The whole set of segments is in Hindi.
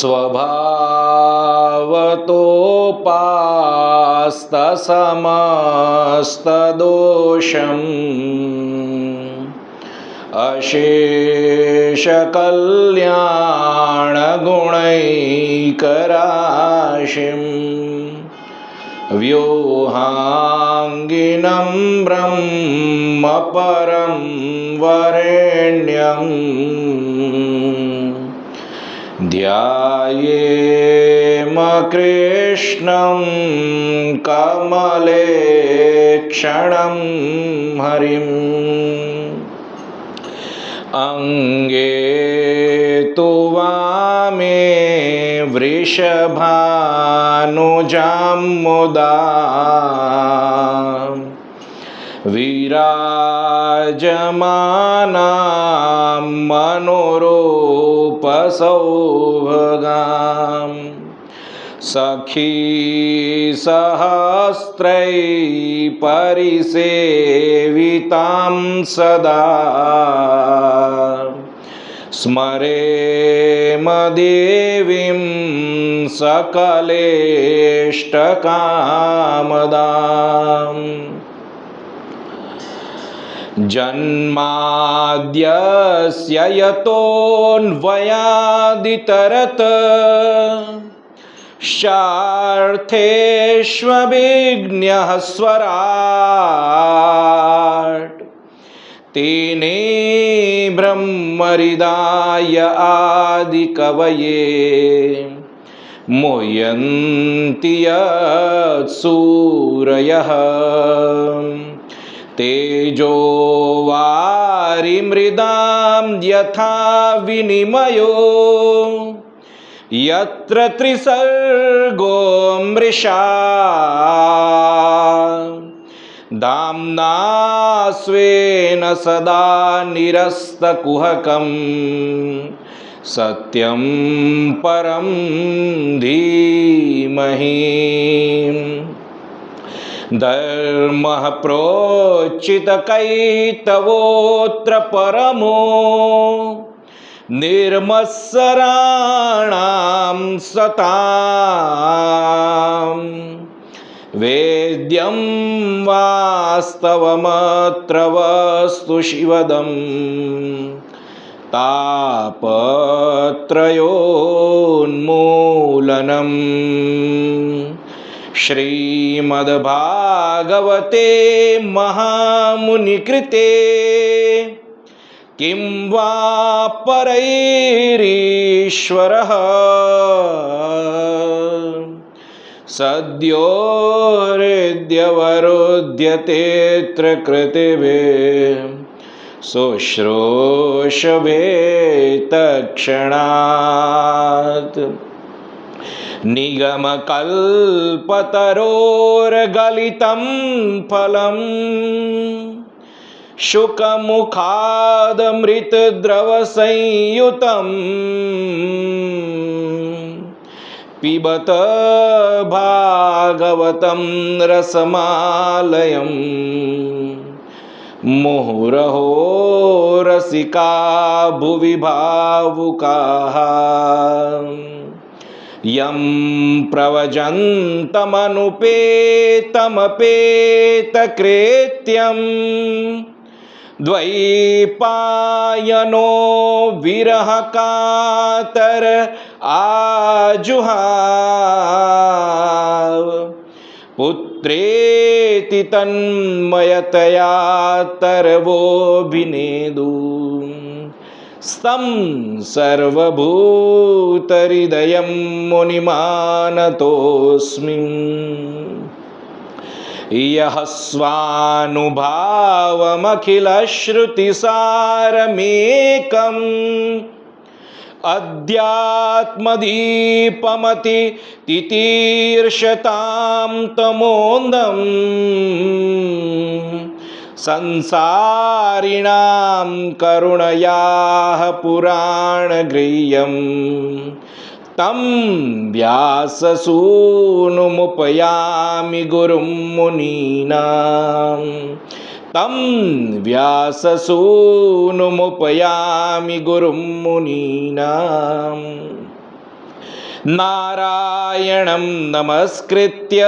स्वभावतोपास्तसमस्तदोषम् अशेषकल्याणगुणैकराशिं व्योहाङ्गिनं ब्रह्म परं वरेण्यं ध्यायेम कृष्णं कमले क्षणं हरिम् अंगे तु वामे वृषभानुजां मुदा विराजमानां मनोरूपसौभगाम् सखी सहस्रै परिसेवितां सदा स्मरेम देवीं सकलेष्टकामदाम् जन्माद्यस्य यतोऽन्वयादितरत् शार्थेष्वभिज्ञः स्वराट् तेने ब्रह्महृदाय आदिकवये मुह्यन्ति यत्सूरयः तेजो वारिमृदां यथा विनिमयो यत्र त्रिसर्गो मृषा दाम्ना स्वेन सदा निरस्तकुहकं सत्यं परं धीमहि धर्मः प्रोच्चितकैतवोऽत्र परमो निर्मत्सराणां सतां वेद्यं वास्तवमत्र वस्तु शिवदं तापत्रयोन्मूलनम् श्रीमद्भागवते महामुनिकृते किं वा परैरीश्वरः सद्यो हृद्यवरुध्यतेऽत्र कृतिभिः शुश्रूषवे तत्क्षणात् निगमकल्पतरोर्गलितं फलम् शुकमुखादमृतद्रवसंयुतम् पिबत भागवतं रसमालयम् मुहुरहो रसिका भुवि भावुकाः यं प्रव्रजन्तमनुपेतमपेतकृत्यम् द्वैपायनो विरहकातर आजुहाव पुत्रेति तन्मयतया तरवोऽभिनेदु स्तं सर्वभूतहृदयं मुनिमानतोऽस्मि यः स्वानुभावमखिलश्रुतिसारमेकम् अध्यात्मदीपमति तितीर्षतां तमोन्दम् संसारिणां करुणयाः पुराणगृह्यम् तं व्याससूनुमुपयामि गुरुं मुनीनां तं व्याससूनुमुपयामि गुरुं मुनीनां नारायणं नमस्कृत्य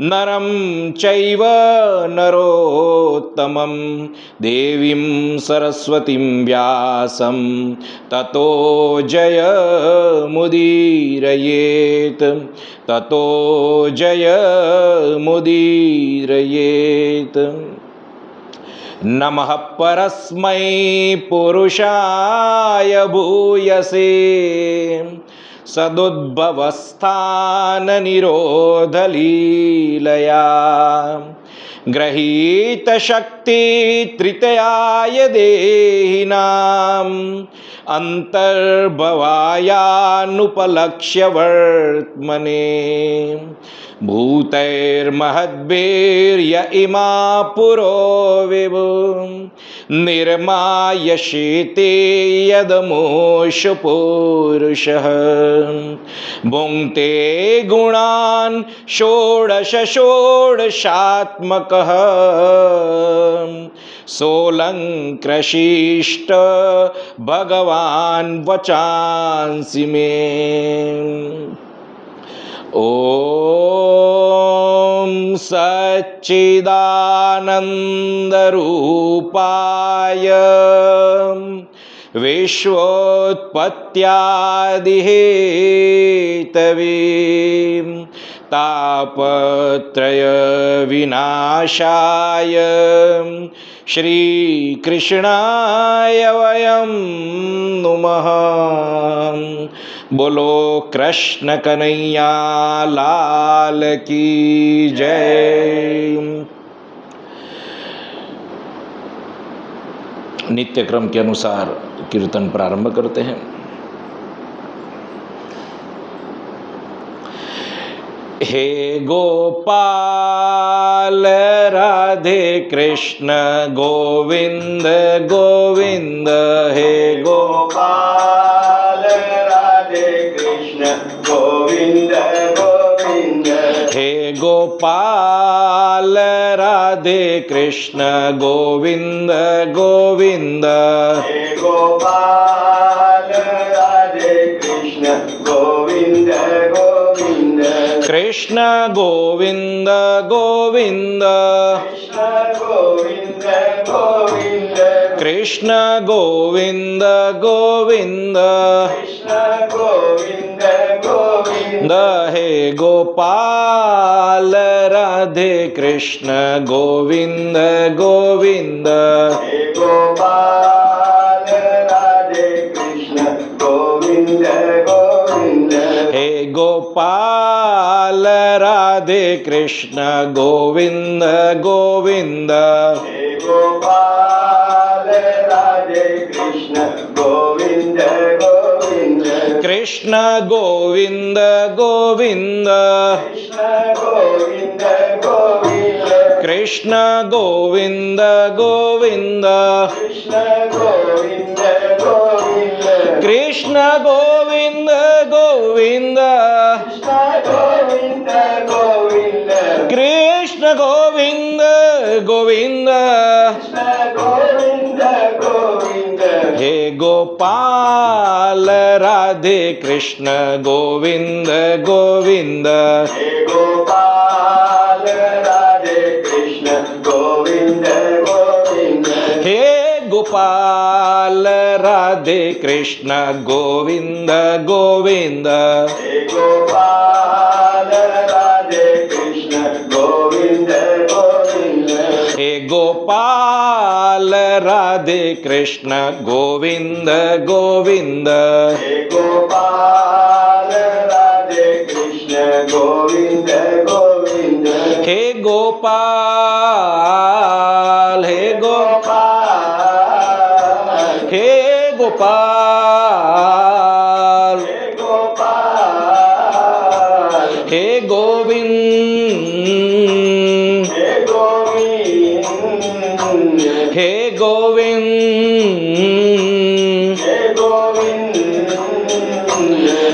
नरं चैव नरोत्तमं देवीं सरस्वतीं व्यासं ततो जयमुदीरयेत् ततो जयमुदीरयेत्। नमः परस्मै पुरुषाय भूयसे सदुद्भवस्थाननिरोधलीलया गृहीतशक्ति तृतीयाय देहिनाम् अन्तर्भवायानुपलक्ष्य वर्त्मने भूतैर्महद्भिर्य इमा पुरो विभु निर्मायशेते यदमुषु पुरुषः भुङ्क्ते गुणान् षोडश षोडशात्मकः सोऽलङ्कृशिष्ट भगवान् वचांसि मे। ॐ सच्चिदानन्दरूपाय विश्वोत्पत्त्यादिहेतवे तापत्रयविनाशाय श्रीकृष्णाय वयं नुमः। बोलो कृष्ण कन्हैया लाल की जय। नित्य क्रम के अनुसार कीर्तन प्रारंभ करते हैं। हे गोपाल राधे कृष्ण गोविंद गोविंद। हे गोपाल राधे कृष्ण गोविंद गोविंद। हे गोपाल राधे कृष्ण गोविंद गोविंद। हे गोपाल राधे कृष्ण गोविंद गोविंद। कृष्ण गोविंद गोविंद। कृष्ण गोविंद गोविंद। कृष्ण गोविंद गोविंद। हे गोपाल राधे कृष्ण गोविंद गोविंद। हे गोपाल राधे कृष्ण गोविंद गोविंद। हे गोपाल राधे कृष्ण गोविंद गोविंद। हे गोपाल राधे कृष्ण गोविंद गोविंद। कृष्ण गोविंद गोविंद। कृष्ण गोविंद गोविंद। कृष्ण गोविंद गोविंद। कृष्ण गोविंद गोविंद। कृष्ण गोविंद गोविंद। हे गोपाल राधे कृष्ण गोविंद गोविंद। हे गोपाल राधे कृष्ण गोविंद गोविंद। हे गोपाल राधे कृष्ण गोविंद गोविंद। हे गोपाल राधे कृष्ण गोविंद गोविंद। हे गोपाल राधे कृष्ण गोविंद गोविंद। हे गोपाल राधे कृष्ण गोविंद गोविंद। हे गोपाल हे गोपाल हे गोपाल हे गोविंद हे गोविंद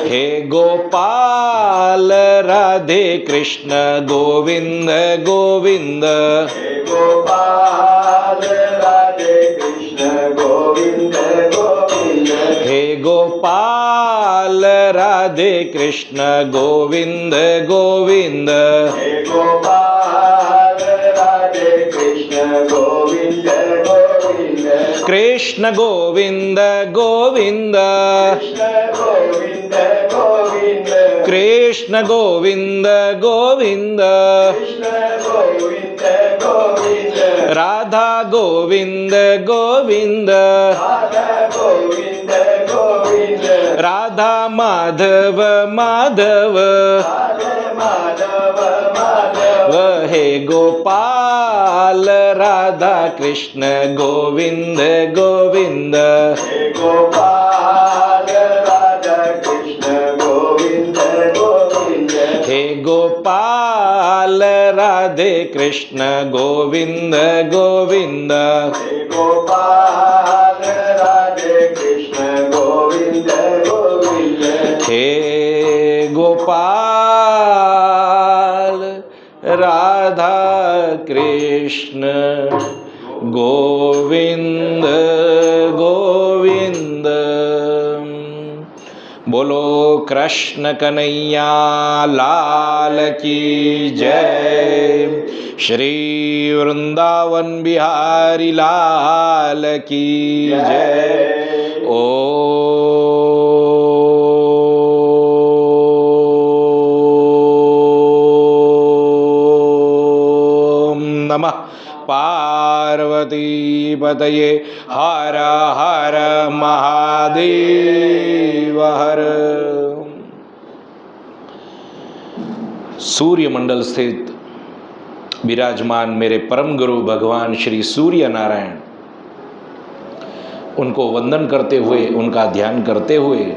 हे गोपाल राधे कृष्ण गोविंद गोविंद। हे गोपाल राधे कृष्ण गोविंद गोविंद। हे गोपाल राधे कृष्ण गोविंद गोविंद। हे गोपाल राधे कृष्ण गोविंद गोविंद। कृष्ण गोविंद गोविंद। कृष्ण गोविंद गोविंद। कृष्ण गोविंद गोविंद। कृष्ण गोविंद गोविंद। राधा गोविंद गोविंद। राधा गोविंद गोविंद। राधा माधव माधव। राधे माधव माधव। हे गोपाल राधा कृष्ण गोविंद गोविंद। हे गोपाल राधा कृष्ण गोविंद गोविंद। हे गोपाल राधे कृष्ण गोविंद गोविंद। हे गोपाल राधे कृष्ण गोविंद गोविंद। हे गोपाल राधा कृष्ण गोविंद गोविंद। बोलो कृष्ण कन्हैया लाल की जय। श्री वृंदावन बिहारी लाल की जय। ओम नमः पार्वती पतये हर हर महादेव हर। सूर्य मंडल स्थित विराजमान मेरे परम गुरु भगवान श्री सूर्य नारायण, उनको वंदन करते हुए, उनका ध्यान करते हुए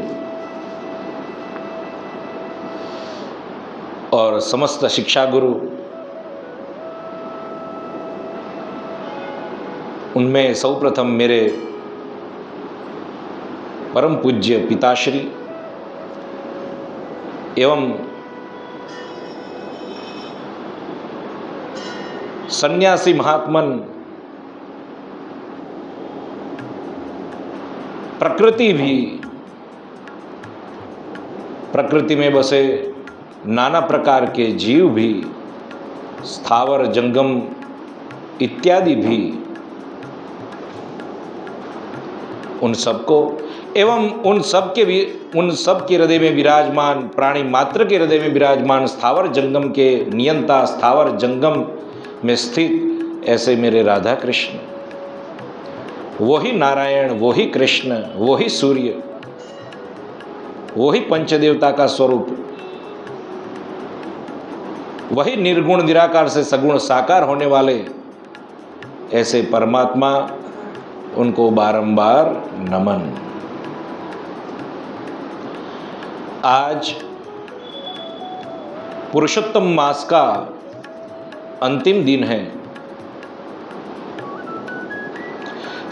और समस्त शिक्षा गुरु, उनमें सर्वप्रथम मेरे परम पूज्य पिताश्री एवं सन्यासी महात्मन, प्रकृति भी, प्रकृति में बसे नाना प्रकार के जीव भी, स्थावर जंगम इत्यादि भी, उन सबको एवं उन सब के हृदय में विराजमान, प्राणी मात्र के हृदय में विराजमान स्थावर जंगम के नियंता, स्थावर जंगम में स्थित ऐसे मेरे राधा कृष्ण, वही नारायण, वही कृष्ण, वही सूर्य, वही पंचदेवता का स्वरूप, वही निर्गुण निराकार से सगुण साकार होने वाले ऐसे परमात्मा, उनको बारंबार नमन। आज पुरुषोत्तम मास का अंतिम दिन है।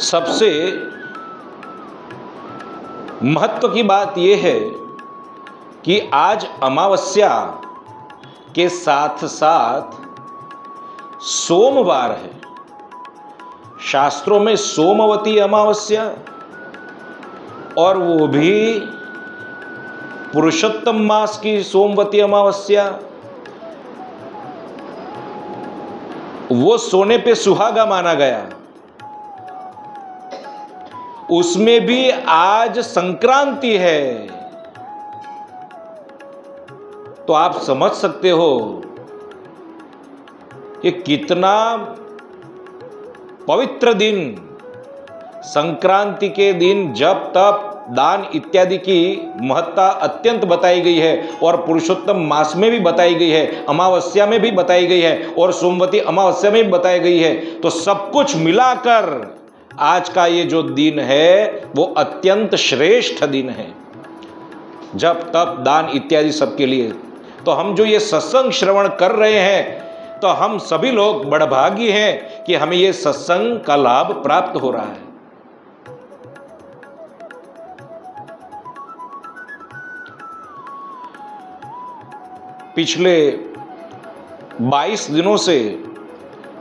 सबसे महत्व की बात यह है कि आज अमावस्या के साथ साथ सोमवार है। शास्त्रों में सोमवती अमावस्या, और वो भी पुरुषोत्तम मास की सोमवती अमावस्या, वो सोने पे सुहागा माना गया। उसमें भी आज संक्रांति है, तो आप समझ सकते हो कि कितना पवित्र दिन, संक्रांति के दिन जप तप दान इत्यादि की महत्ता अत्यंत बताई गई है, और पुरुषोत्तम मास में भी बताई गई है, अमावस्या में भी बताई गई है, और सोमवती अमावस्या में भी बताई गई है। तो सब कुछ मिलाकर आज का ये जो दिन है वो अत्यंत श्रेष्ठ दिन है, जप तप दान इत्यादि सबके लिए। तो हम जो ये सत्संग श्रवण कर रहे हैं, तो हम सभी लोग बड़भागी हैं कि हमें ये सत्संग का लाभ प्राप्त हो रहा है। पिछले 22 दिनों से,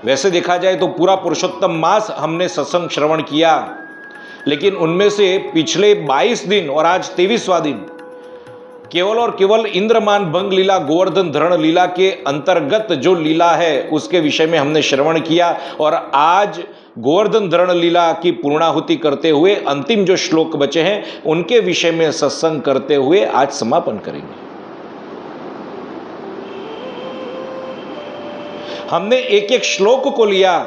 वैसे देखा जाए तो पूरा पुरुषोत्तम मास हमने सत्संग श्रवण किया, लेकिन उनमें से पिछले 22 दिन और आज 23वां दिन केवल और केवल इंद्रमान भंग लीला, गोवर्धन धरण लीला के अंतर्गत जो लीला है उसके विषय में हमने श्रवण किया। और आज गोवर्धन धरण लीला की पूर्णाहुति करते हुए अंतिम जो श्लोक बचे हैं उनके विषय में सत्संग करते हुए आज समापन करेंगे। हमने एक एक श्लोक को लिया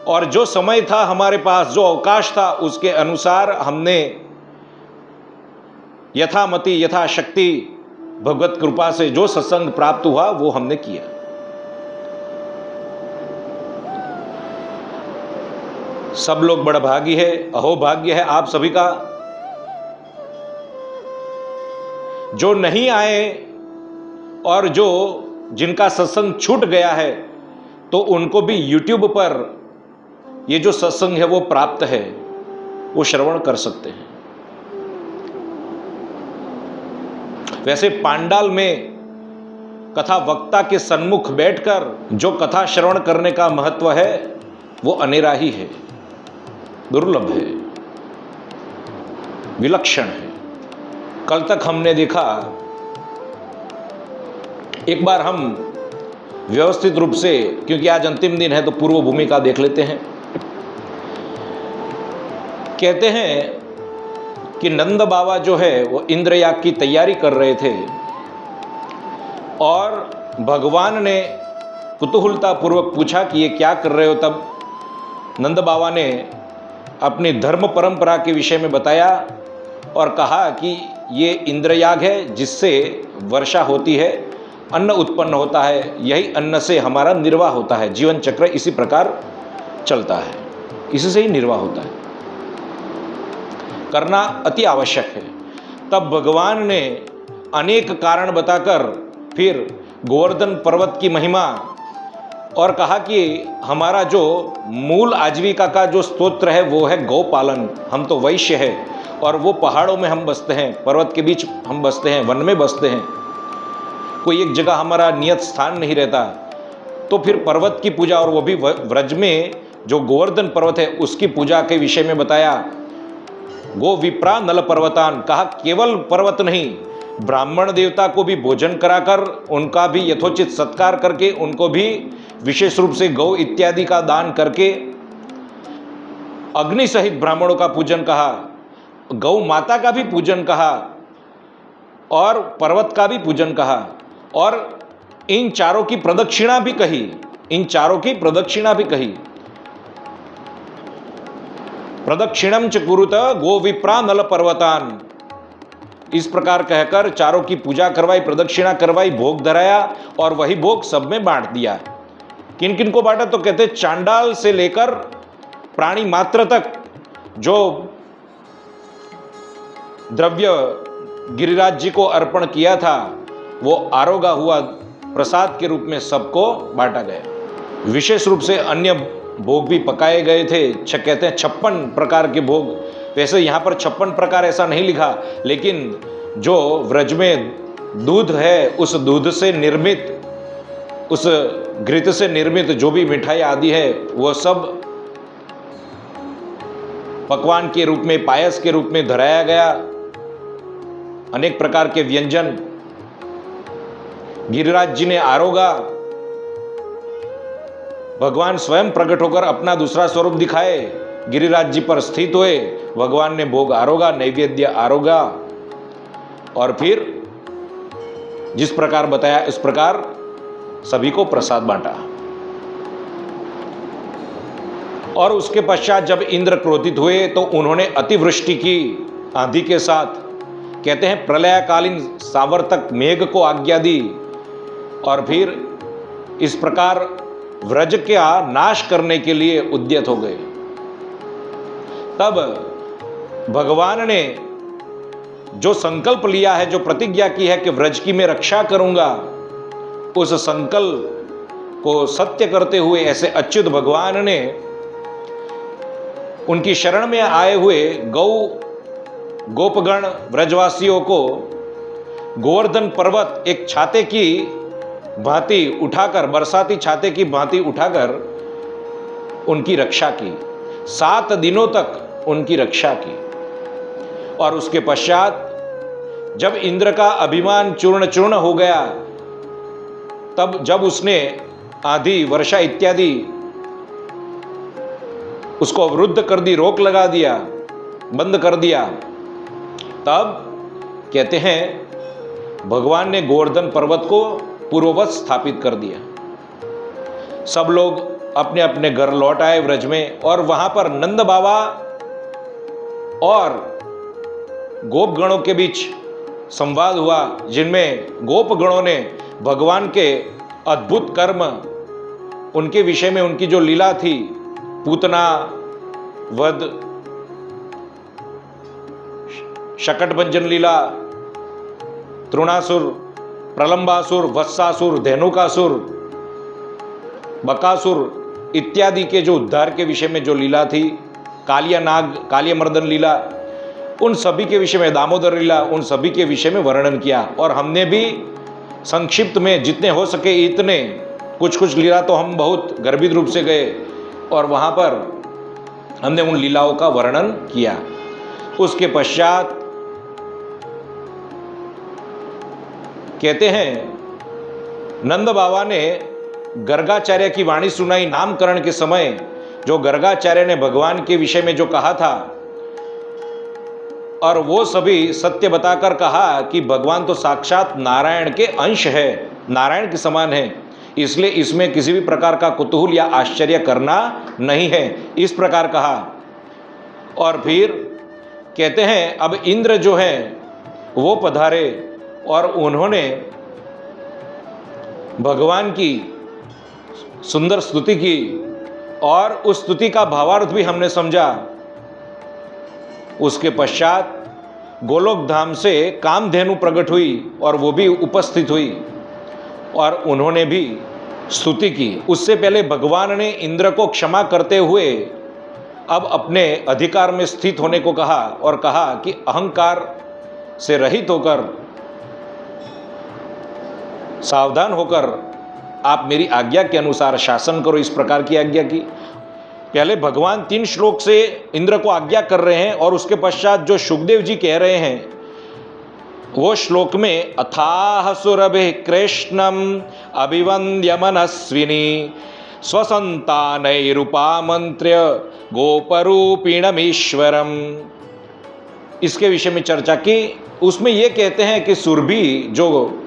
और जो समय था हमारे पास, जो अवकाश था, उसके अनुसार हमने यथामति यथाशक्ति भगवत कृपा से जो सत्संग प्राप्त हुआ वो हमने किया। सब लोग बड़ा भागी है, अहोभाग्य है आप सभी का। जो नहीं आए और जो जिनका सत्संग छूट गया है तो उनको भी YouTube पर ये जो सत्संग है वो प्राप्त है, वो श्रवण कर सकते हैं। वैसे पांडाल में कथा वक्ता के सन्मुख बैठकर जो कथा श्रवण करने का महत्व है वो अनेरा ही है, दुर्लभ है, विलक्षण है। कल तक हमने देखा, एक बार हम व्यवस्थित रूप से, क्योंकि आज अंतिम दिन है तो पूर्व भूमिका देख लेते हैं। कहते हैं कि नंद बाबा जो है वो इंद्रयाग की तैयारी कर रहे थे और भगवान ने कुतूहलता पूर्वक पूछा कि ये क्या कर रहे हो। तब नंद बाबा ने अपनी धर्म परंपरा के विषय में बताया और कहा कि ये इंद्रयाग है जिससे वर्षा होती है, अन्न उत्पन्न होता है, यही अन्न से हमारा निर्वाह होता है, जीवन चक्र इसी प्रकार चलता है, इसी से ही निर्वाह होता है, करना अति आवश्यक है। तब भगवान ने अनेक कारण बताकर फिर गोवर्धन पर्वत की महिमा और कहा कि हमारा जो मूल आजीविका का जो स्तोत्र है वो है गौपालन। हम तो वैश्य है और वो पहाड़ों में हम बसते हैं, पर्वत के बीच हम बसते हैं, वन में बसते हैं, कोई एक जगह हमारा नियत स्थान नहीं रहता। तो फिर पर्वत की पूजा, और वो भी व्रज में जो गोवर्धन पर्वत है उसकी पूजा के विषय में बताया। गो विप्रा नल पर्वतान, कहा केवल पर्वत नहीं, ब्राह्मण देवता को भी भोजन कराकर उनका भी यथोचित सत्कार करके उनको भी विशेष रूप से गौ इत्यादि का दान करके अग्नि सहित ब्राह्मणों का पूजन कहा, गौ माता का भी पूजन कहा और पर्वत का भी पूजन कहा। और इन चारों की प्रदक्षिणा भी कही, इन चारों की प्रदक्षिणा भी कही। प्रदक्षिणम च कुरुत गो विप्रा नल पर्वतान, इस प्रकार कहकर चारों की पूजा करवाई, प्रदक्षिणा करवाई, भोग धराया और वही भोग सब में बांट दिया। किन किन को बांटा? तो कहते चांडाल से लेकर प्राणी मात्र तक जो द्रव्य गिरिराज जी को अर्पण किया था वो आरोगा हुआ प्रसाद के रूप में सबको बांटा गया। विशेष रूप से अन्य भोग भी पकाए गए थे। कहते हैं 56 प्रकार के भोग। वैसे यहाँ पर 56 प्रकार ऐसा नहीं लिखा, लेकिन जो व्रज में दूध है उस दूध से निर्मित, उस घृत से निर्मित जो भी मिठाई आदि है वो सब पकवान के रूप में, पायस के रूप में धराया गया। अनेक प्रकार के व्यंजन गिरिराज जी ने आरोगा, भगवान स्वयं प्रकट होकर अपना दूसरा स्वरूप दिखाए, गिरिराज जी पर स्थित हुए, भगवान ने भोग आरोगा, नैवेद्य आरोगा और फिर जिस प्रकार बताया इस प्रकार सभी को प्रसाद बांटा। और उसके पश्चात जब इंद्र क्रोधित हुए तो उन्होंने अतिवृष्टि की आंधी के साथ, कहते हैं प्रलयकालीन सावर्तक मेघ को आज्ञा दी और फिर इस प्रकार व्रज का नाश करने के लिए उद्यत हो गए। तब भगवान ने जो संकल्प लिया है, जो प्रतिज्ञा की है कि व्रज की मैं रक्षा करूंगा, उस संकल्प को सत्य करते हुए ऐसे अच्युत भगवान ने उनकी शरण में आए हुए गोपगण व्रजवासियों को गोवर्धन पर्वत एक छाते की भांति उठाकर, बरसाती छाते की भांति उठाकर उनकी रक्षा की। 7 दिनों तक उनकी रक्षा की और उसके पश्चात जब इंद्र का अभिमान चूर्ण चूर्ण हो गया, तब जब उसने आंधी वर्षा इत्यादि उसको अवरुद्ध कर दी, रोक लगा दिया, बंद कर दिया, तब कहते हैं भगवान ने गोवर्धन पर्वत को पूर्ववत स्थापित कर दिया। सब लोग अपने अपने घर लौट आए व्रज में, और वहां पर नंद बाबा और गोपगणों के बीच संवाद हुआ, जिनमें गोपगणों ने भगवान के अद्भुत कर्म, उनके विषय में उनकी जो लीला थी, पूतना वध, शकटभंजन लीला, तृणासुर, प्रलंबासुर, वत्सासुर, धेनुकासुर, बकासुर इत्यादि के जो उद्धार के विषय में जो लीला थी, कालिया नाग, कालिया मर्दन लीला, उन सभी के विषय में, दामोदर लीला, उन सभी के विषय में वर्णन किया। और हमने भी संक्षिप्त में जितने हो सके इतने, कुछ कुछ लीला तो हम बहुत गर्भित रूप से गए और वहाँ पर हमने उन लीलाओं का वर्णन किया। उसके पश्चात कहते हैं नंद बाबा ने गर्गाचार्य की वाणी सुनाई नामकरण के समय। जो गर्गाचार्य ने भगवान के विषय में जो कहा था, और वो सभी सत्य बताकर कहा कि भगवान तो साक्षात नारायण के अंश है, नारायण के समान है, इसलिए इसमें किसी भी प्रकार का कुतूहल या आश्चर्य करना नहीं है, इस प्रकार कहा। और फिर कहते हैं अब इंद्र जो है वो पधारे और उन्होंने भगवान की सुंदर स्तुति की, और उस स्तुति का भावार्थ भी हमने समझा। उसके पश्चात गोलोक धाम से कामधेनु प्रकट हुई और वो भी उपस्थित हुई और उन्होंने भी स्तुति की। उससे पहले भगवान ने इंद्र को क्षमा करते हुए अब अपने अधिकार में स्थित होने को कहा और कहा कि अहंकार से रहित होकर, सावधान होकर आप मेरी आज्ञा के अनुसार शासन करो, इस प्रकार की आज्ञा की। पहले भगवान 3 श्लोक से इंद्र को आज्ञा कर रहे हैं और उसके पश्चात जो सुखदेव जी कह रहे हैं वो श्लोक में अथाह सुरभि कृष्णम अभिवंद्य मनस्विनी स्वसंतानैरुपामंत्र्य गोपरूपिणमीश्वरम, इसके विषय में चर्चा की। उसमें ये कहते हैं कि सुरभि जो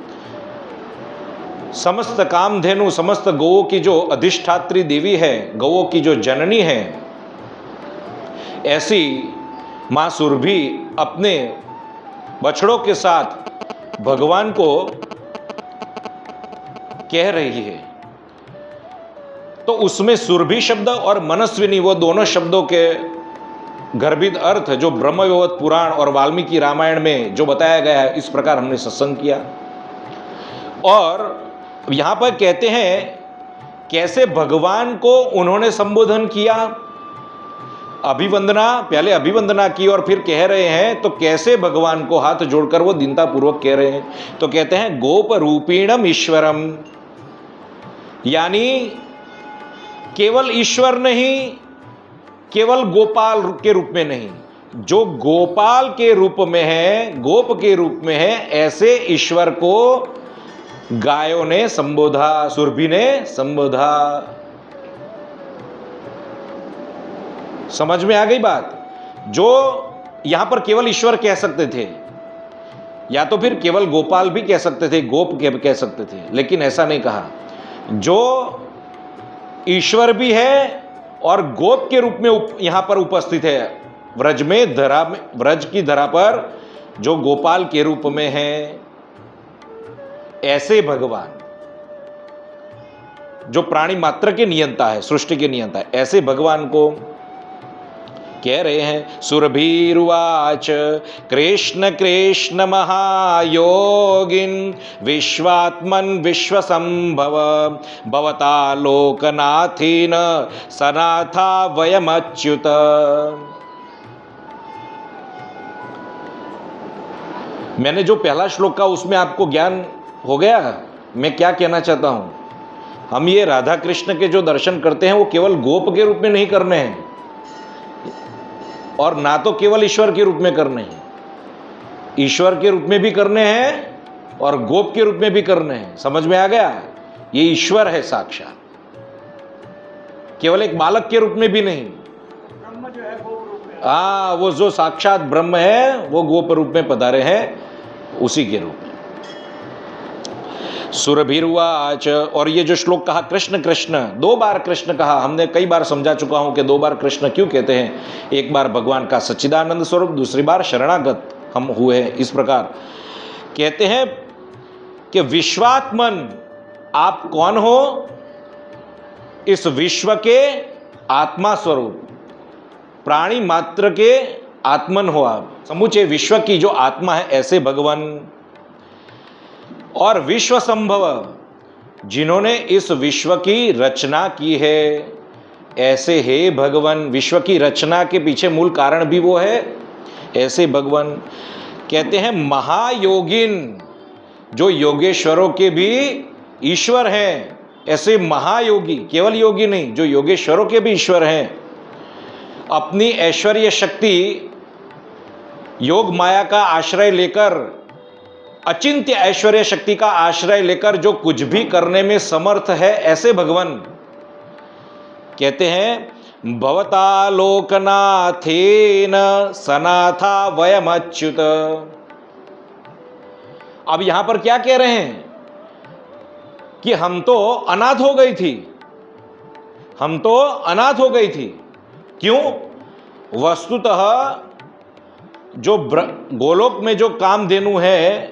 समस्त कामधेनु, समस्त गौओं की जो अधिष्ठात्री देवी है, गौओं की जो जननी है, ऐसी मां सुरभि अपने बछड़ों के साथ भगवान को कह रही है। तो उसमें सुरभि शब्द और मनस्विनी, वो दोनों शब्दों के गर्भित अर्थ जो ब्रह्मवैवर्त पुराण और वाल्मीकि रामायण में जो बताया गया है, इस प्रकार हमने सत्संग किया। और यहां पर कहते हैं कैसे भगवान को उन्होंने संबोधन किया, अभिवंदना, पहले अभिवंदना की और फिर कह रहे हैं, तो कैसे भगवान को हाथ जोड़कर वो दीनता पूर्वक कह रहे हैं। तो कहते हैं गोप रूपीणम ईश्वरम, यानी केवल ईश्वर नहीं, केवल गोपाल के रूप में नहीं, जो गोपाल के रूप में है, गोप के रूप में है, ऐसे ईश्वर को गायों ने संबोधा, सुरभि ने संबोधा। समझ में आ गई बात। जो यहां पर केवल ईश्वर कह सकते थे, या तो फिर केवल गोपाल भी कह सकते थे, गोप कह सकते थे, लेकिन ऐसा नहीं कहा। जो ईश्वर भी है और गोप के रूप में यहां पर उपस्थित है, व्रज में धरा में, व्रज की धरा पर जो गोपाल के रूप में है, ऐसे भगवान जो प्राणी मात्र के नियंता है, सृष्टि के नियंता है, ऐसे भगवान को कह रहे हैं। सुरभिरुवाच कृष्ण कृष्ण महायोगिन विश्वात्मन विश्वसंभव भवता लोकनाथीन सनाथा वयमच्युत। मैंने जो पहला श्लोक का उसमें आपको ज्ञान हो गया मैं क्या कहना चाहता हूं। हम ये राधा कृष्ण के जो दर्शन करते हैं वो केवल गोप के रूप में नहीं करने हैं और ना तो केवल ईश्वर के रूप में करने हैं। ईश्वर के रूप में भी करने हैं और गोप के रूप में भी करने हैं। समझ में आ गया? ये ईश्वर है साक्षात, केवल एक बालक के रूप में भी नहीं। ब्रह्म जो है गोप रूप में, हाँ, वो जो साक्षात ब्रह्म है वो गोप रूप में पधारे हैं, उसी के रूप में। सुरभिर्वाच, और ये जो श्लोक कहा कृष्ण कृष्ण, 2 बार कृष्ण कहा। हमने कई बार समझा चुका हूं कि 2 बार कृष्ण क्यों कहते हैं। एक बार भगवान का सच्चिदानंद स्वरूप, दूसरी बार शरणागत हम हुए हैं। इस प्रकार कहते हैं कि विश्वात्मन, आप कौन हो? इस विश्व के आत्मा स्वरूप, प्राणी मात्र के आत्मन हो आप, समूचे विश्व की जो आत्मा है, ऐसे भगवान। और विश्व संभव, जिन्होंने इस विश्व की रचना की है, ऐसे हे भगवान। विश्व की रचना के पीछे मूल कारण भी वो है, ऐसे भगवान। कहते हैं महायोगिन, जो योगेश्वरों के भी ईश्वर हैं, ऐसे महायोगी, केवल योगी नहीं, जो योगेश्वरों के भी ईश्वर हैं। अपनी ऐश्वर्य शक्ति, योग माया का आश्रय लेकर, अचिंत्य ऐश्वर्य शक्ति का आश्रय लेकर जो कुछ भी करने में समर्थ है, ऐसे भगवान। कहते हैं भवता लोकनाथेन सनाथा वयमच्युत। अब यहां पर क्या कह रहे हैं कि हम तो अनाथ हो गई थी, हम तो अनाथ हो गई थी। क्यों? वस्तुतः जो गोलोक में जो कामधेनु है,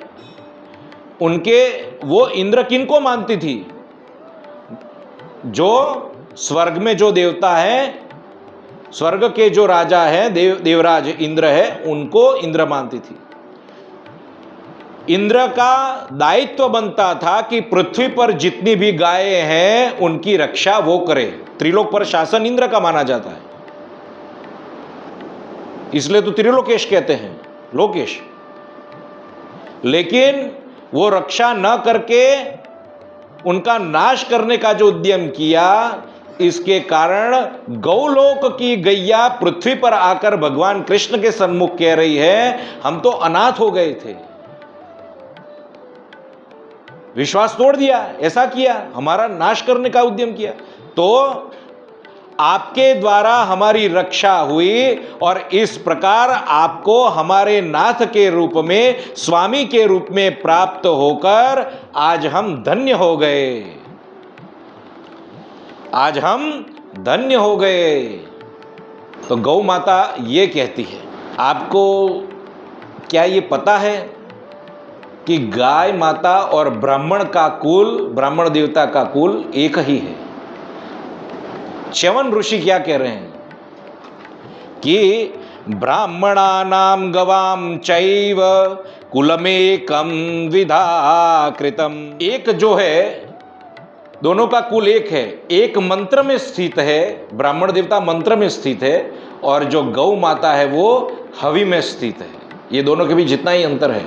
उनके वो इंद्र किनको मानती थी? जो स्वर्ग में जो देवता है, स्वर्ग के जो राजा है, देवराज इंद्र है, उनको इंद्र मानती थी। इंद्र का दायित्व बनता था कि पृथ्वी पर जितनी भी गायें हैं उनकी रक्षा वो करे। त्रिलोक पर शासन इंद्र का माना जाता है, इसलिए तो त्रिलोकेश कहते हैं, लोकेश। लेकिन वो रक्षा न करके उनका नाश करने का जो उद्यम किया, इसके कारण गौलोक की गैया पृथ्वी पर आकर भगवान कृष्ण के सन्मुख कह रही है, हम तो अनाथ हो गए थे। विश्वास तोड़ दिया, ऐसा किया, हमारा नाश करने का उद्यम किया। तो आपके द्वारा हमारी रक्षा हुई और इस प्रकार आपको हमारे नाथ के रूप में, स्वामी के रूप में प्राप्त होकर आज हम धन्य हो गए, आज हम धन्य हो गए। तो गौ माता ये कहती है। आपको क्या ये पता है कि गाय माता और ब्राह्मण का कुल, ब्राह्मण देवता का कुल एक ही है? च्यवन ऋषि क्या कह रहे हैं कि ब्राह्मणानाम गवाम चैव कुलमेकम विधाकृतम। एक जो है, दोनों का कुल एक है, एक मंत्र में स्थित है, ब्राह्मण देवता मंत्र में स्थित है, और जो गौ माता है वो हवि में स्थित है। ये दोनों के बीच जितना ही अंतर है,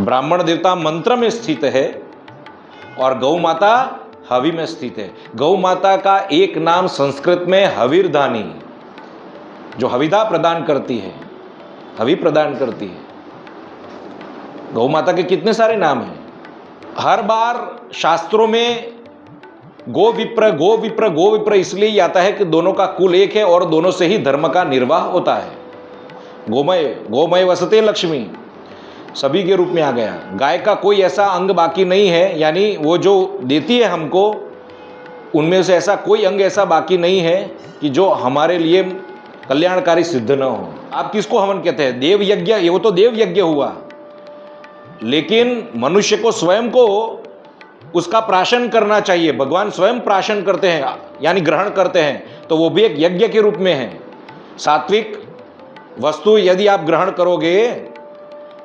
ब्राह्मण देवता मंत्र में स्थित है और गौ माता हवि में स्थित है। गौ माता का एक नाम संस्कृत में हविर्धानी, जो हविदा प्रदान करती है, हवि प्रदान करती है। गौ माता के कितने सारे नाम हैं। हर बार शास्त्रों में गो विप्र गो विप्र गो विप्र इसलिए ही आता है कि दोनों का कुल एक है और दोनों से ही धर्म का निर्वाह होता है। गोमय, गोमय वसते लक्ष्मी सभी के रूप में आ गया। गाय का कोई ऐसा अंग बाकी नहीं है, यानी वो जो देती है हमको, उनमें से ऐसा कोई अंग ऐसा बाकी नहीं है कि जो हमारे लिए कल्याणकारी सिद्ध न हो। आप किसको हवन कहते हैं? देव यज्ञ, ये वो तो देव यज्ञ हुआ, लेकिन मनुष्य को स्वयं को उसका प्राशन करना चाहिए। भगवान स्वयं प्राशन करते हैं, यानी ग्रहण करते हैं, तो वो भी एक यज्ञ के रूप में है। सात्विक वस्तु यदि आप ग्रहण करोगे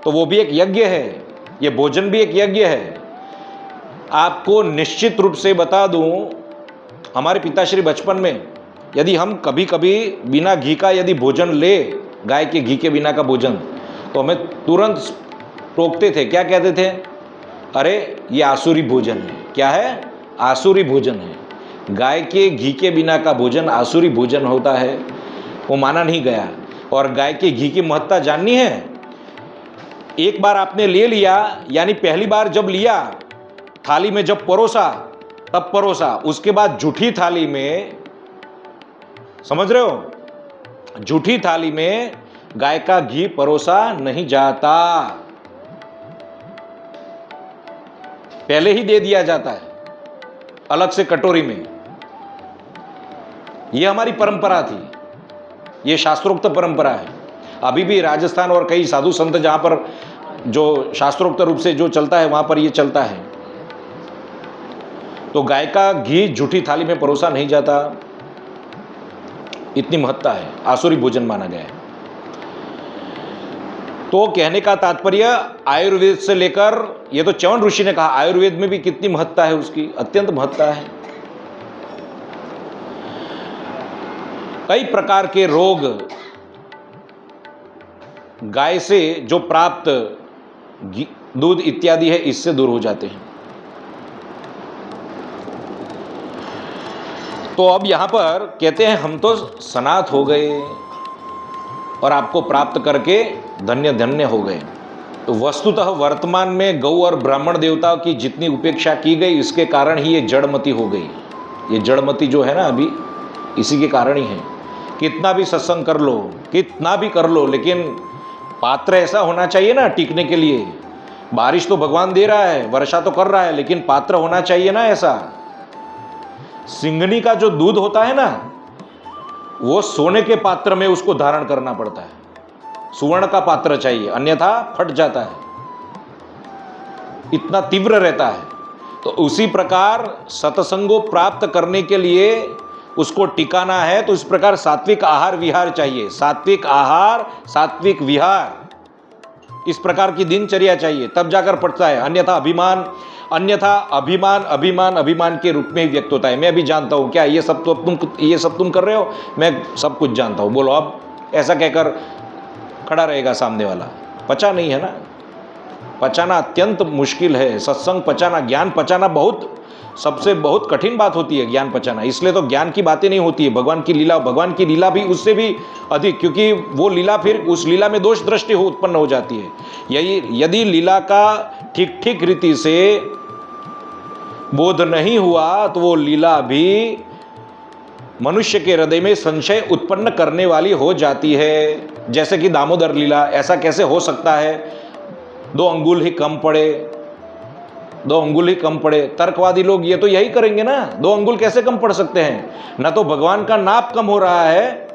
तो वो भी एक यज्ञ है, ये भोजन भी एक यज्ञ है। आपको निश्चित रूप से बता दूं, हमारे पिताश्री बचपन में यदि हम कभी कभी बिना घी का यदि भोजन ले, गाय के घी के बिना का भोजन, तो हमें तुरंत टोकते थे। क्या कहते थे? अरे ये आसुरी भोजन है। क्या है? आसुरी भोजन है। गाय के घी के बिना का भोजन आसुरी भोजन होता है, वो माना नहीं गया। और गाय के घी की महत्ता जाननी है? एक बार आपने ले लिया, यानी पहली बार जब लिया, थाली में जब परोसा तब परोसा, उसके बाद झूठी थाली में, समझ रहे हो, झूठी थाली में गाय का घी परोसा नहीं जाता, पहले ही दे दिया जाता है अलग से कटोरी में। यह हमारी परंपरा थी, यह शास्त्रोक्त परंपरा है। अभी भी राजस्थान और कई साधु संत जहां पर जो शास्त्रोक्त रूप से जो चलता है वहां पर यह चलता है। तो गाय का घी झूठी थाली में परोसा नहीं जाता, इतनी महत्ता है, आसुरी भोजन माना गया है। तो कहने का तात्पर्य आयुर्वेद से लेकर, ये तो च्यवन ऋषि ने कहा, आयुर्वेद में भी कितनी महत्ता है उसकी, अत्यंत महत्ता है। कई प्रकार के रोग गाय से जो प्राप्त दूध इत्यादि है इससे दूर हो जाते हैं। तो अब यहां पर कहते हैं हम तो सनात हो गए और आपको प्राप्त करके धन्य धन्य हो गए। तो वस्तुतः वर्तमान में गौ और ब्राह्मण देवताओं की जितनी उपेक्षा की गई, इसके कारण ही ये जड़मती हो गई। ये जड़मती जो है ना अभी, इसी के कारण ही है। कितना भी सत्संग कर लो, कितना भी कर लो, लेकिन पात्र ऐसा होना चाहिए ना टिकने के लिए। बारिश तो भगवान दे रहा है, वर्षा तो कर रहा है, लेकिन पात्र होना चाहिए ना ऐसा। सिंगनी का जो दूध होता है ना, वो सोने के पात्र में उसको धारण करना पड़ता है, सुवर्ण का पात्र चाहिए, अन्यथा फट जाता है, इतना तीव्र रहता है। तो उसी प्रकार सत्संगो प्राप्त करने के लिए उसको टिकाना है, तो इस प्रकार सात्विक आहार विहार चाहिए। सात्विक आहार, सात्विक विहार, इस प्रकार की दिनचर्या चाहिए, तब जाकर पड़ता है। अन्यथा अभिमान, अभिमान के रूप में ही व्यक्त होता है। मैं भी जानता हूं, क्या ये सब तुम कर रहे हो, मैं सब कुछ जानता हूं, बोलो अब, ऐसा कहकर खड़ा रहेगा सामने वाला। पचा नहीं है ना, पचाना अत्यंत मुश्किल है। सत्संग पचाना, ज्ञान पचाना सबसे बहुत कठिन बात होती है, ज्ञान पचाना। इसलिए तो ज्ञान की बातें नहीं होती है, भगवान की लीला भी उससे भी अधिक, क्योंकि वो लीला, फिर उस लीला में दोष दृष्टि उत्पन्न हो जाती है। यदि लीला का ठीक रीति से बोध नहीं हुआ तो वो लीला भी मनुष्य के हृदय में संशय उत्पन्न करने वाली हो जाती है। जैसे कि दामोदर लीला, ऐसा कैसे हो सकता है, 2 अंगुल ही कम पड़े। तर्कवादी लोग ये तो यही करेंगे ना, 2 अंगुल कैसे कम पड़ सकते हैं? ना तो भगवान का नाप कम हो रहा है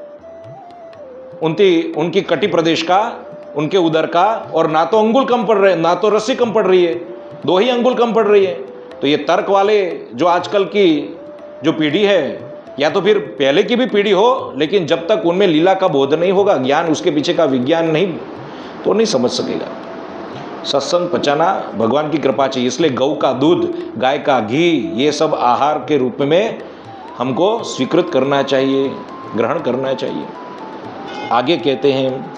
उनकी कटी प्रदेश का, उनके उदर का, और ना तो अंगुल कम पड़ रहे, ना तो रस्सी कम पड़ रही है, 2 ही अंगुल कम पड़ रही है। तो ये तर्क वाले जो आजकल की जो पीढ़ी है, या तो फिर पहले की भी पीढ़ी हो, लेकिन जब तक उनमें लीला का बोध नहीं होगा, ज्ञान, उसके पीछे का विज्ञान नहीं, तो नहीं समझ सकेगा। सत्संग पचाना भगवान की कृपा चाहिए। इसलिए गौ का दूध, गाय का घी, ये सब आहार के रूप में हमको स्वीकृत करना चाहिए, ग्रहण करना चाहिए। आगे कहते हैं,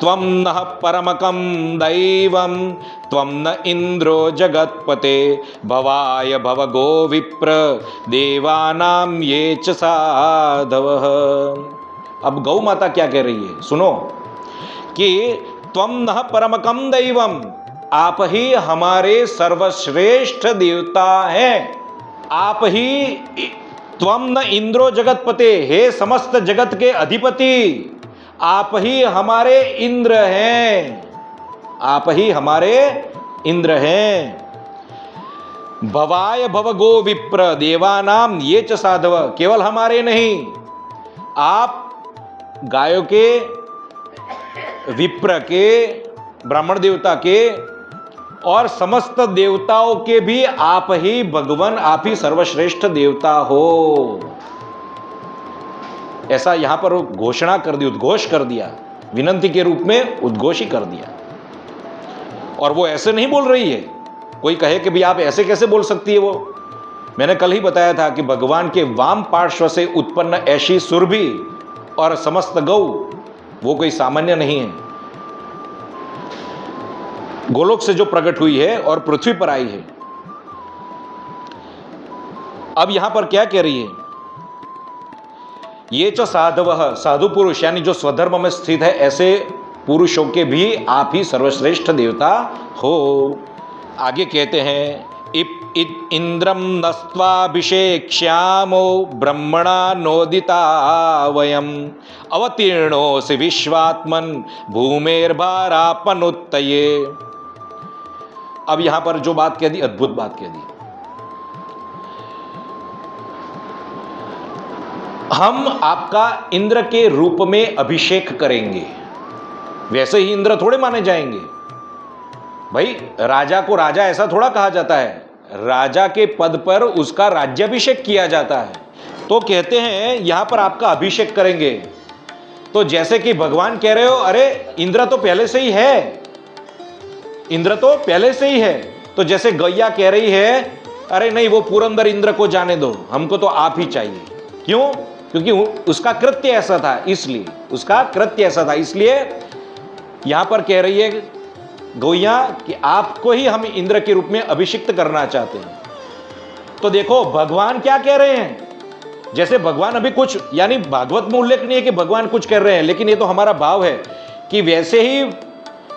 त्वं नः परमकं दैवं त्वं न इंद्रो जगत्पते भवाय भव गो विप्र देवानां ये च साधवः। अब गौ माता क्या कह रही है, सुनो, कि त्वं नः परमकं दैवं, आप ही हमारे सर्वश्रेष्ठ देवता हैं। आप ही, त्वं न इंद्रो जगतपते, हे समस्त जगत के अधिपति, आप ही हमारे इंद्र हैं, आप ही हमारे इंद्र हैं। भवाय भव गो विप्र देवानाम ये च साधव, केवल हमारे नहीं, आप गायों के, विप्र के, ब्राह्मण देवता के और समस्त देवताओं के भी आप ही भगवान, आप ही सर्वश्रेष्ठ देवता हो। ऐसा यहां पर घोषणा कर दी, उद्घोष कर दिया, विनंती के रूप में उद्घोष ही कर दिया। और वो ऐसे नहीं बोल रही है, कोई कहे कि भी आप ऐसे कैसे बोल सकती है, वो मैंने कल ही बताया था कि भगवान के वाम पार्श्व से उत्पन्न ऐसी सुरभि और समस्त गौ, वो कोई सामान्य नहीं है, गोलोक से जो प्रकट हुई है और पृथ्वी पर आई है। अब यहां पर क्या कह रही है, ये जो साधव, साधु पुरुष, यानी जो स्वधर्म में स्थित है, ऐसे पुरुषों के भी आप ही सर्वश्रेष्ठ देवता हो। आगे कहते हैं इंद्रम नस्त्वाभिषेक्ष्यामो ब्रह्मणा नोदिता वयम अवतीर्णोऽसि विश्वात्मन भूमेर्भारापनुत्तये। अब यहां पर जो बात कह दी, अद्भुत बात कह दी। हम आपका इंद्र के रूप में अभिषेक करेंगे। वैसे ही इंद्र थोड़े माने जाएंगे भाई। राजा को राजा ऐसा थोड़ा कहा जाता है, राजा के पद पर उसका राज्याभिषेक किया जाता है। तो कहते हैं यहां पर आपका अभिषेक करेंगे। तो जैसे कि भगवान कह रहे हो, अरे इंद्र तो पहले से ही है, इंद्र तो पहले से ही है। तो जैसे गैया कह रही है, अरे नहीं वो पुरंदर इंद्र को जाने दो, हमको तो आप ही चाहिए। क्यों? क्योंकि उसका कृत्य ऐसा था, इसलिए उसका कृत्य ऐसा था, इसलिए यहां पर कह रही है गौया कि आपको ही हम इंद्र के रूप में अभिषिक्त करना चाहते हैं। तो देखो भगवान क्या कह रहे हैं। जैसे भगवान अभी कुछ, यानी भागवत में उल्लेख नहीं है कि भगवान कुछ कर रहे हैं, लेकिन ये तो हमारा भाव है कि वैसे ही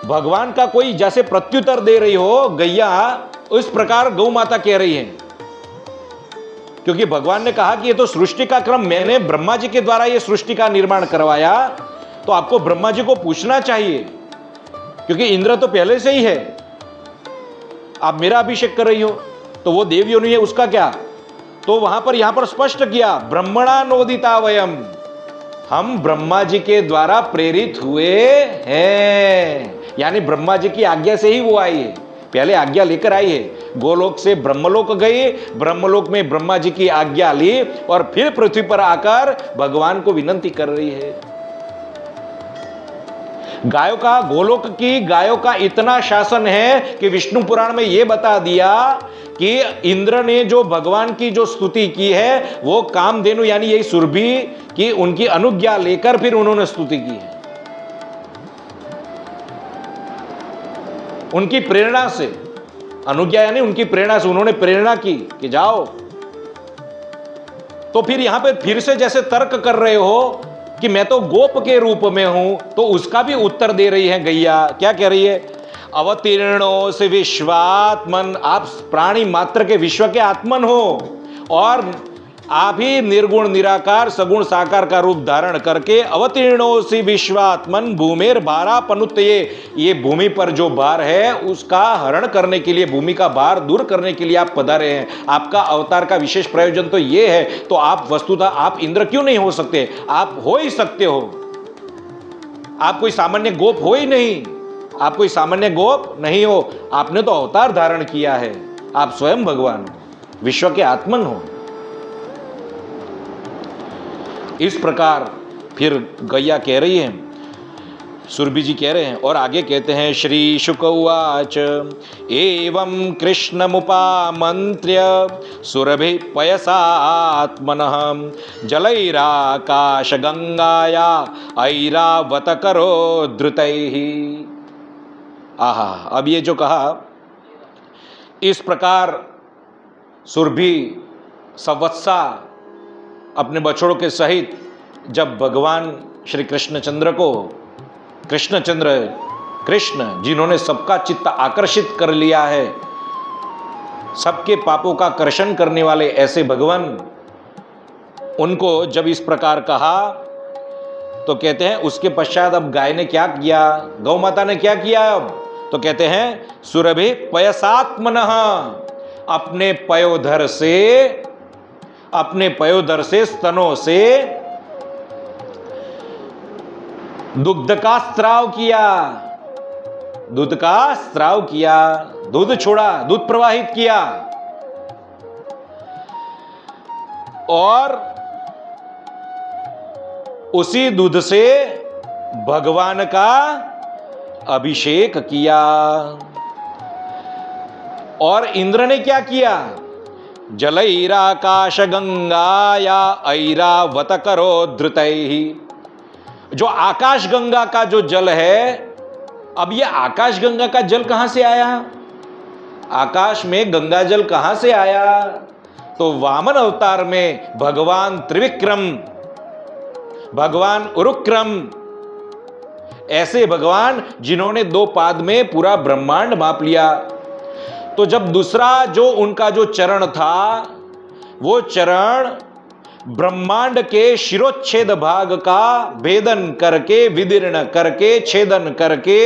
भगवान का कोई जैसे प्रत्युत्तर दे रही हो गैया, उस प्रकार गौ माता कह रही है। क्योंकि भगवान ने कहा कि ये तो सृष्टि का क्रम, मैंने ब्रह्मा जी के द्वारा ये सृष्टि का निर्माण करवाया, तो आपको ब्रह्मा जी को पूछना चाहिए, क्योंकि इंद्र तो पहले से ही है, आप मेरा अभिषेक कर रही हो, तो वो देव योनि है, उसका क्या। तो वहां पर यहां पर स्पष्ट किया, ब्रह्मणा नोदिता वयम, हम ब्रह्मा जी के द्वारा प्रेरित हुए हैं। यानी ब्रह्मा जी की आज्ञा से ही वो आई है, पहले आज्ञा लेकर आई है। गोलोक से ब्रह्मलोक गई, ब्रह्मलोक में ब्रह्मा जी की आज्ञा ली और फिर पृथ्वी पर आकर भगवान को विनंती कर रही है। गायों का, गोलोक की गायों का इतना शासन है कि विष्णु पुराण में यह बता दिया कि इंद्र ने जो भगवान की जो स्तुति की है वो कामधेनु यानी यही सुरभि की उनकी अनुज्ञा लेकर फिर उन्होंने स्तुति की है, उनकी प्रेरणा से। अनुज्ञा यानी उनकी प्रेरणा से, उन्होंने प्रेरणा की कि जाओ। तो फिर यहां पे फिर से जैसे तर्क कर रहे हो कि मैं तो गोप के रूप में हूं, तो उसका भी उत्तर दे रही है गैया। क्या कह रही है? अवतीर्णो से विश्वात्मन, आप प्राणी मात्र के विश्व के आत्मन हो और आप ही निर्गुण निराकार सगुण साकार का रूप धारण करके अवतीर्णो से विश्वात्मन भूमेर भारा पनुत्तये, ये भूमि पर जो भार है उसका हरण करने के लिए, भूमि का भार दूर करने के लिए आप पधारे हैं। आपका अवतार का विशेष प्रयोजन तो ये है। तो आप वस्तुतः आप इंद्र क्यों नहीं हो सकते? आप हो ही सकते हो। आप कोई सामान्य गोप हो ही नहीं, आप कोई सामान्य गोप नहीं हो, आपने तो अवतार धारण किया है। आप स्वयं भगवान हो, विश्व के आत्मन हो। इस प्रकार फिर गैया कह रही है, सुरभि जी कह रहे हैं और आगे कहते हैं, श्री शुक उवाच एवं कृष्णमुपामन्त्र्य सुरभि पयसात्मनः जलैराकाश गंगाया ऐरावत करो धृतैः। आहा, अब ये जो कहा, इस प्रकार सुरभि सवत्सा अपने बछड़ों के सहित जब भगवान श्री कृष्णचंद्र को, कृष्ण जिन्होंने सबका चित्त आकर्षित कर लिया है, सबके पापों का कर्षण करने वाले ऐसे भगवान, उनको जब इस प्रकार कहा तो कहते हैं उसके पश्चात अब गाय ने क्या किया, गौ माता ने क्या किया? अब तो कहते हैं सुरभि पयसात्मनः, अपने पयोधर से स्तनों से दुग्ध का स्त्राव किया, दूध का स्त्राव किया, दूध छोड़ा, दूध प्रवाहित किया और उसी दूध से भगवान का अभिषेक किया। और इंद्र ने क्या किया? जलैराकाश गंगाया ऐरावत करो धृतैः, जो आकाश गंगा का जो जल है, अब ये आकाश गंगा का जल कहां से आया? आकाश में गंगा जल कहां से आया? तो वामन अवतार में भगवान त्रिविक्रम, भगवान उरुक्रम ऐसे भगवान जिन्होंने 2 पाद में पूरा ब्रह्मांड माप लिया। तो जब दूसरा जो उनका जो चरण था, वो चरण ब्रह्मांड के शिरोच्छेद भाग का भेदन करके, विदीर्ण करके, छेदन करके,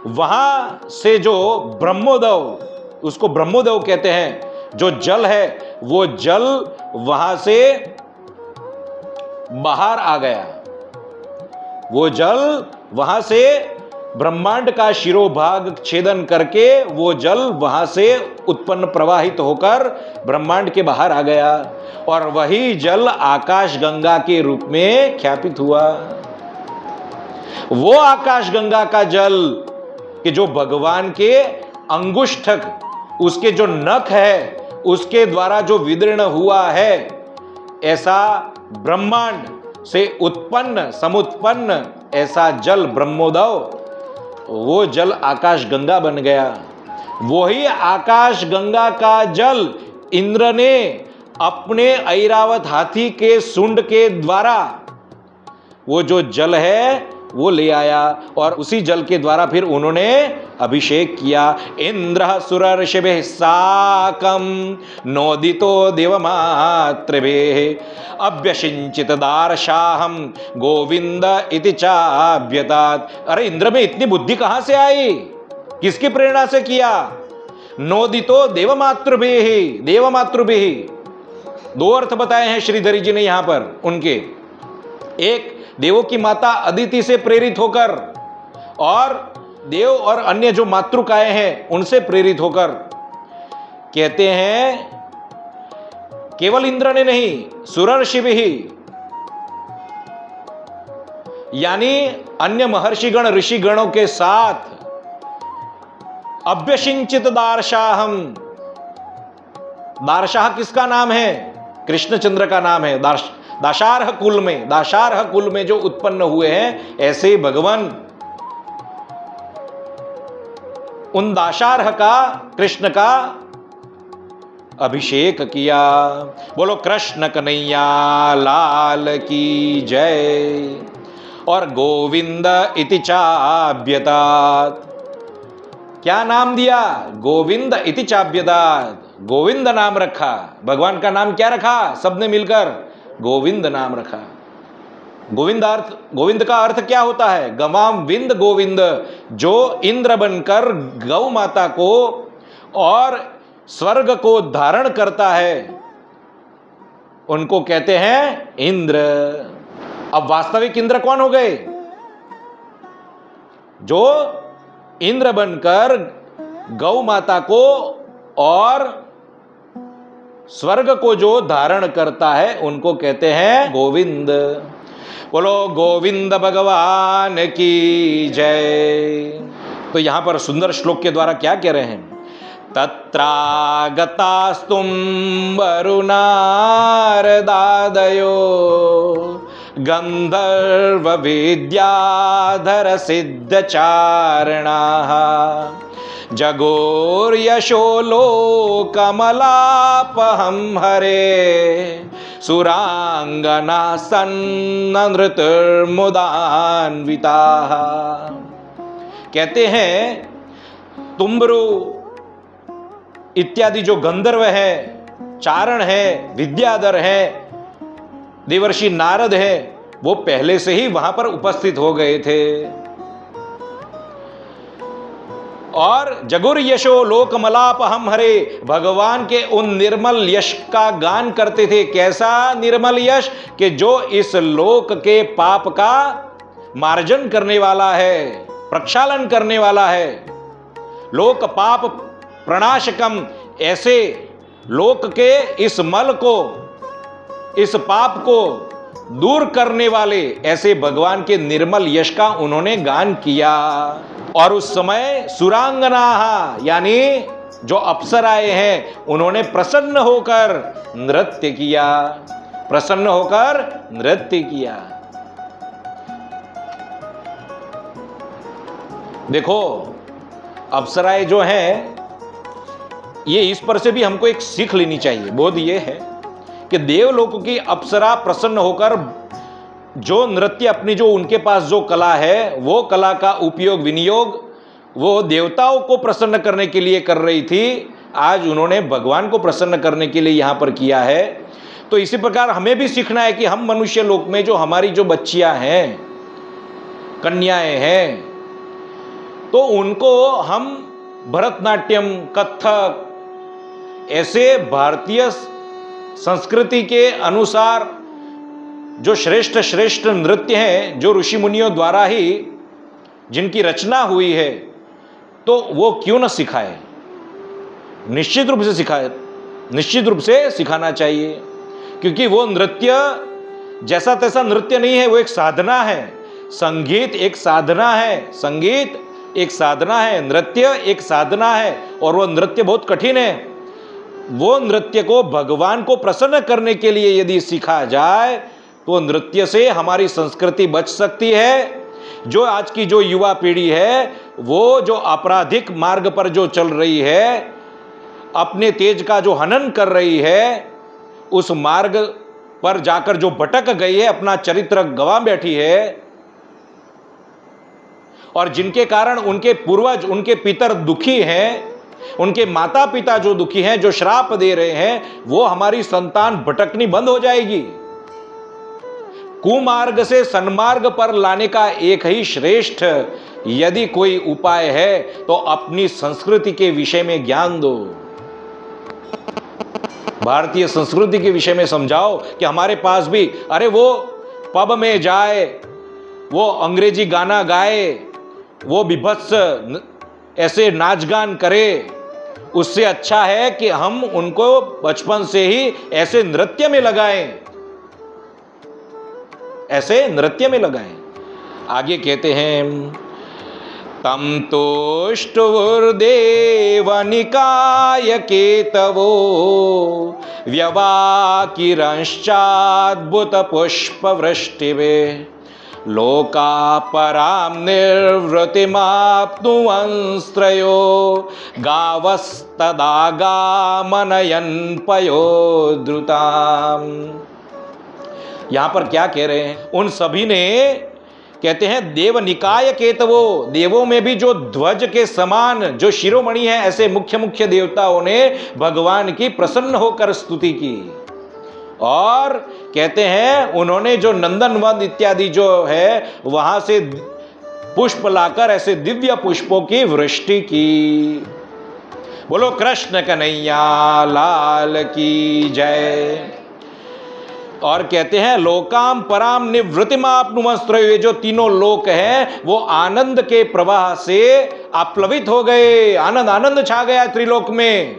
वहां से जो ब्रह्मोदय, उसको ब्रह्मोदय कहते हैं, जो जल है वो जल वहां से बाहर आ गया। वो जल वहां से ब्रह्मांड का शिरोभाग छेदन करके वो जल वहां से उत्पन्न प्रवाहित होकर ब्रह्मांड के बाहर आ गया, और वही जल आकाश गंगा के रूप में ख्यापित हुआ। वो आकाश गंगा का जल कि जो भगवान के अंगुष्ठक, उसके जो नख है, उसके द्वारा जो विदीर्ण हुआ है, ऐसा ब्रह्मांड से उत्पन्न समुत्पन्न ऐसा जल ब्रह्मोदय, वो जल आकाश गंगा बन गया। वही आकाश गंगा का जल इंद्र ने अपने ऐरावत हाथी के सूंड के द्वारा वो जो जल है वो ले आया, और उसी जल के द्वारा फिर उन्होंने अभिषेक किया। इंद्र सुरर्षिभिः साकं नोदितो देवमातृभिः अभ्यसिंचित दार्शाहं गोविंद इति चाभ्यतात। अरे इंद्र में इतनी बुद्धि कहां से आई, किसकी प्रेरणा से किया? नोदितो देवमातृभिः, देवमातृभिः 2 अर्थ बताए हैं श्रीधरी जी ने यहां पर उनके। एक, देवों की माता अदिति से प्रेरित होकर, और देव और अन्य जो मातृकाएं हैं उनसे प्रेरित होकर। कहते हैं केवल इंद्र ने नहीं, सुरर्षि भी, यानी अन्य महर्षिगण ऋषिगणों के साथ अभ्यसिंचित दार्शाहम। दार्शाह किसका नाम है? कृष्णचंद्र का नाम है। दाशार्ह कुल में जो उत्पन्न हुए हैं, ऐसे भगवान उन दाशार्ह का, कृष्ण का अभिषेक किया। बोलो कृष्ण कन्हैया लाल की जय। और गोविंद इति चाभ्यतात, क्या नाम दिया? गोविंद इति चाभ्यतात, गोविंद नाम रखा। भगवान का नाम क्या रखा? सबने मिलकर गोविंद नाम रखा। गोविंद का अर्थ क्या होता है? गवाम विंद गोविंद, जो इंद्र बनकर गौ माता को और स्वर्ग को धारण करता है, उनको कहते हैं इंद्र। अब वास्तविक इंद्र कौन हो गए? जो इंद्र बनकर गौ माता को और स्वर्ग को जो धारण करता है, उनको कहते हैं गोविंद। बोलो गोविंद भगवान की जय। तो यहां पर सुंदर श्लोक के द्वारा क्या कह रहे हैं? तत्रागतास्तुम वरुणारदादयो गंधर्व विद्याधर सिद्ध चारणाः जगोर्यशो लोकमलापहं हरे सुरांगना सन्नृतिर्मुदान्विताः। कहते हैं तुम्बरु इत्यादि जो गंधर्व है, चारण है, विद्याधर है, देवर्षि नारद है, वो पहले से ही वहां पर उपस्थित हो गए थे। और जगुर यशो लोकमलापहम हरे, भगवान के उन निर्मल यश का गान करते थे। कैसा निर्मल यश? कि जो इस लोक के पाप का मार्जन करने वाला है, प्रक्षालन करने वाला है। लोक पाप प्रणाशकम, ऐसे लोक के इस मल को, इस पाप को दूर करने वाले ऐसे भगवान के निर्मल यश का उन्होंने गान किया। और उस समय सुरांगना, यानी जो अप्सराएं हैं, उन्होंने प्रसन्न होकर नृत्य किया, प्रसन्न होकर नृत्य किया। देखो अप्सराएं जो हैं, ये इस पर से भी हमको एक सीख लेनी चाहिए। बोध ये है कि देवलोक की अप्सरा प्रसन्न होकर जो नृत्य अपनी जो उनके पास जो कला है, वो कला का उपयोग विनियोग वो देवताओं को प्रसन्न करने के लिए कर रही थी, आज उन्होंने भगवान को प्रसन्न करने के लिए यहाँ पर किया है। तो इसी प्रकार हमें भी सीखना है कि हम मनुष्य लोक में जो हमारी जो बच्चियां हैं, कन्याएं हैं, तो उनको हम भरतनाट्यम, कथक ऐसे भारतीय संस्कृति के अनुसार जो श्रेष्ठ श्रेष्ठ नृत्य हैं, जो ऋषि मुनियों द्वारा ही जिनकी रचना हुई है, तो वो क्यों न सिखाए, निश्चित रूप से सिखाए, निश्चित रूप से सिखाना चाहिए। क्योंकि वो नृत्य जैसा तैसा नृत्य नहीं है, वो एक साधना है। संगीत एक साधना है, संगीत एक साधना है, नृत्य एक साधना है, और वो नृत्य बहुत कठिन है। वो नृत्य को भगवान को प्रसन्न करने के लिए यदि सीखा जाए तो नृत्य से हमारी संस्कृति बच सकती है। जो आज की जो युवा पीढ़ी है, वो जो आपराधिक मार्ग पर जो चल रही है, अपने तेज का जो हनन कर रही है, उस मार्ग पर जाकर जो भटक गई है, अपना चरित्र गंवा बैठी है, और जिनके कारण उनके पूर्वज, उनके पितर दुखी हैं, उनके माता पिता जो दुखी हैं, जो श्राप दे रहे हैं, वो हमारी संतान भटकनी बंद हो जाएगी। कुमार्ग से सन्मार्ग पर लाने का एक ही श्रेष्ठ यदि कोई उपाय है तो अपनी संस्कृति के विषय में ज्ञान दो, भारतीय संस्कृति के विषय में समझाओ कि हमारे पास भी, अरे वो पब में जाए, वो अंग्रेजी गाना गाए, वो विभत्स ऐसे नाच गान करे, उससे अच्छा है कि हम उनको बचपन से ही ऐसे नृत्य में लगाएं, ऐसे नृत्य में लगाएं। आगे कहते हैं, तम तुष्टुर्देवनिकाय केतवो व्यवाकिरंश्चाद्भुत पुष्पवृष्टिवे लोकापरां निर्वृतिमाप्नुवंस्त्रयो गावस्तदागामनयन् पयोद्रुताम्। यहां पर क्या कह रहे हैं? उन सभी ने, कहते हैं देवनिकाय केतवो, देवों में भी जो ध्वज के समान जो शिरोमणि है, ऐसे मुख्य मुख्य देवताओं ने भगवान की प्रसन्न होकर स्तुति की। और कहते हैं उन्होंने जो नंदनवन इत्यादि जो है वहां से पुष्प लाकर ऐसे दिव्य पुष्पों की वृष्टि की। बोलो कृष्ण कन्हैया लाल की जय। और कहते हैं लोकाम पराम निवृत्तिमाप्नुवंस्त्रयो, ये जो तीनों लोक हैं वो आनंद के प्रवाह से आप्लवित हो गए, आनंद आनंद छा गया त्रिलोक में।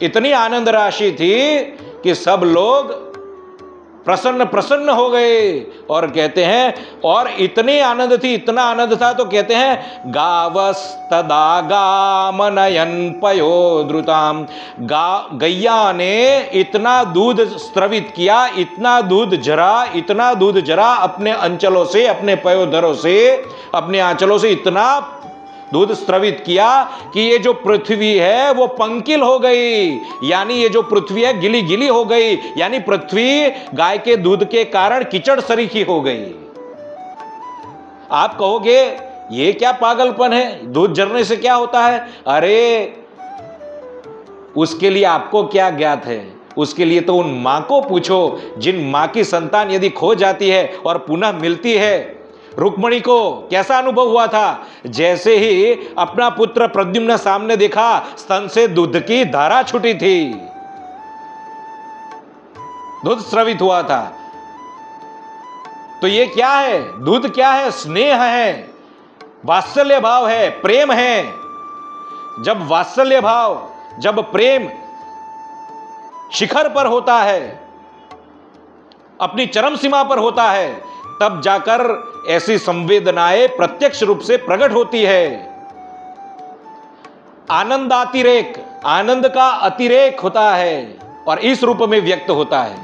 इतनी आनंद राशि थी कि सब लोग प्रसन्न प्रसन्न हो गए। और कहते हैं और इतनी आनंद थी, इतना आनंद था, तो कहते हैं गावस्तदागामनयन् पयोद्रुताम्, गैया ने इतना दूध स्त्रवित किया, इतना दूध जरा अपने अंचलों से, अपने पयोधरों से, अपने आंचलों से इतना दूध स्त्रवित किया कि ये जो पृथ्वी है वो पंकिल हो गई, यानी ये जो पृथ्वी है गिली गिली हो गई, यानी पृथ्वी गाय के दूध के कारण कीचड़ सरीखी हो गई। आप कहोगे ये क्या पागलपन है, दूध जरने से क्या होता है? अरे उसके लिए आपको क्या ज्ञात है? उसके लिए तो उन मां को पूछो जिन मां की संतान यदि खो जाती है और पुनः मिलती है। रुक्मणी को कैसा अनुभव हुआ था? जैसे ही अपना पुत्र प्रद्युम्न सामने देखा, स्तन से दूध की धारा छूटी थी, दूध स्रवित हुआ था। तो ये क्या है? दूध क्या है? स्नेह है, वात्सल्य भाव है, प्रेम है। जब वात्सल्य भाव, जब प्रेम शिखर पर होता है, अपनी चरम सीमा पर होता है, तब जाकर ऐसी संवेदनाएं प्रत्यक्ष रूप से प्रकट होती है। आनंदातिरेक, आनंद का अतिरेक होता है और इस रूप में व्यक्त होता है।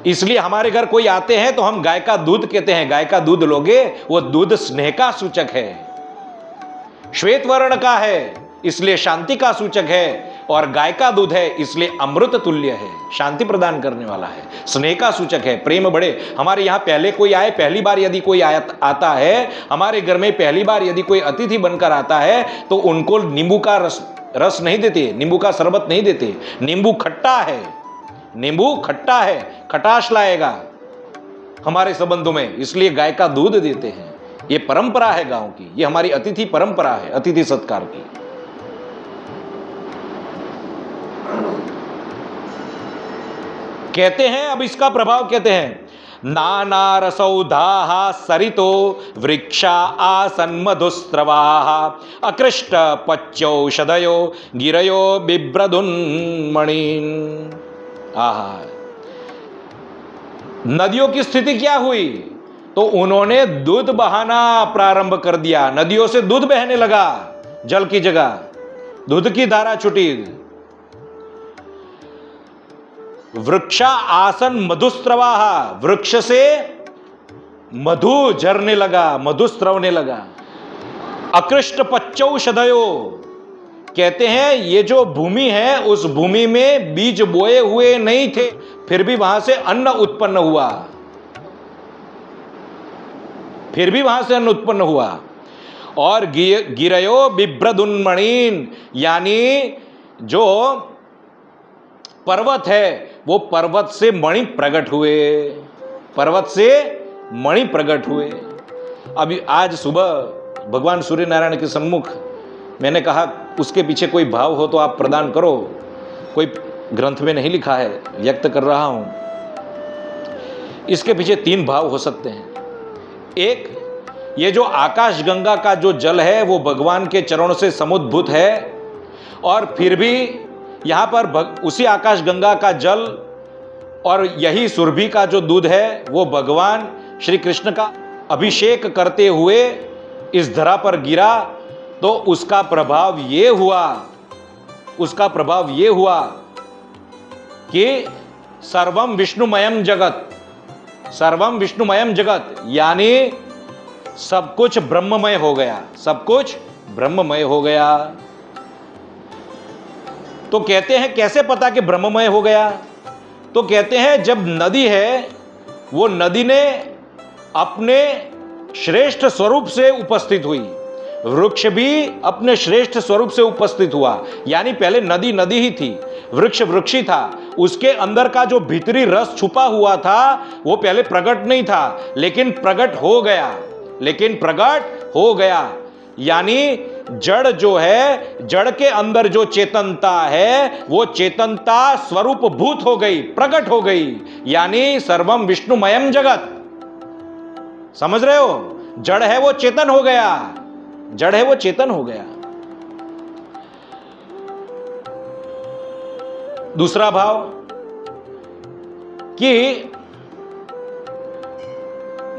इसलिए हमारे घर कोई आते हैं तो हम गाय का दूध कहते हैं, गाय का दूध लोगे, वो दूध स्नेह का सूचक है, श्वेत वर्ण का है, इसलिए शांति का सूचक है। और गाय का दूध है इसलिए अमृत तुल्य है, शांति प्रदान करने वाला है, स्नेह का सूचक है, प्रेम बढ़े। हमारे यहाँ पहले कोई आए, पहली बार यदि कोई आता है हमारे घर में, पहली बार यदि कोई अतिथि बनकर आता है तो उनको नींबू का रस नहीं देते, नींबू का शरबत नहीं देते। नींबू खट्टा है, नींबू खट्टा है, खटाश लाएगा हमारे संबंधों में, इसलिए गाय का दूध देते हैं। ये परंपरा है गांव की, ये हमारी अतिथि परंपरा है, अतिथि सत्कार की। कहते हैं, अब इसका प्रभाव कहते हैं, नाना रसौधा सरितो वृक्षा आसन मधुस्रवाः अकृष्ट पच्यौषधयो गिरयो बिभ्रदुन्मणीन्। आहा, नदियों की स्थिति क्या हुई? तो उन्होंने दूध बहाना प्रारंभ कर दिया, नदियों से दूध बहने लगा, जल की जगह दूध की धारा छुटी। वृक्षा आसन मधुस्रवाः, वृक्ष से मधु झरने लगा, मधु स्रवने लगा। अकृष्ट पच्यौषधयो, कहते हैं ये जो भूमि है उस भूमि में बीज बोए हुए नहीं थे, फिर भी वहां से अन्न उत्पन्न हुआ, फिर भी वहां से अन्न उत्पन्न हुआ। और गिरयो बिभ्रदुन्मणीन्, यानी जो पर्वत है वो पर्वत से मणि प्रकट हुए, पर्वत से मणि प्रकट हुए। अभी आज सुबह भगवान सूर्य नारायण के सम्मुख मैंने कहा उसके पीछे कोई भाव हो तो आप प्रदान करो, कोई ग्रंथ में नहीं लिखा है, व्यक्त कर रहा हूं। इसके पीछे 3 भाव हो सकते हैं। एक, ये जो आकाश गंगा का जो जल है वो भगवान के चरणों से समुद्भूत है, और फिर भी यहां पर उसी आकाश गंगा का जल और यही सुरभि का जो दूध है वो भगवान श्री कृष्ण का अभिषेक करते हुए इस धरा पर गिरा, तो उसका प्रभाव ये हुआ, उसका प्रभाव ये हुआ कि सर्वम विष्णुमयम जगत, सर्वम विष्णुमयम जगत, यानी सब कुछ ब्रह्ममय हो गया, सब कुछ ब्रह्ममय हो गया। तो कहते हैं कैसे पता कि ब्रह्ममय हो गया? तो कहते हैं जब नदी है वो नदी ने अपने श्रेष्ठ स्वरूप से उपस्थित हुई, वृक्ष भी अपने श्रेष्ठ स्वरूप से उपस्थित हुआ। यानी पहले नदी नदी ही थी, वृक्ष वृक्ष ही था, उसके अंदर का जो भीतरी रस छुपा हुआ था वो पहले प्रकट नहीं था, लेकिन प्रकट हो गया, लेकिन प्रकट हो गया। यानी जड़ जो है, जड़ के अंदर जो चेतनता है वो चेतनता स्वरूप भूत हो गई, प्रकट हो गई, यानी सर्वम विष्णुमयम जगत। समझ रहे हो? जड़ है वो चेतन हो गया, जड़ है वो चेतन हो गया। दूसरा भाव कि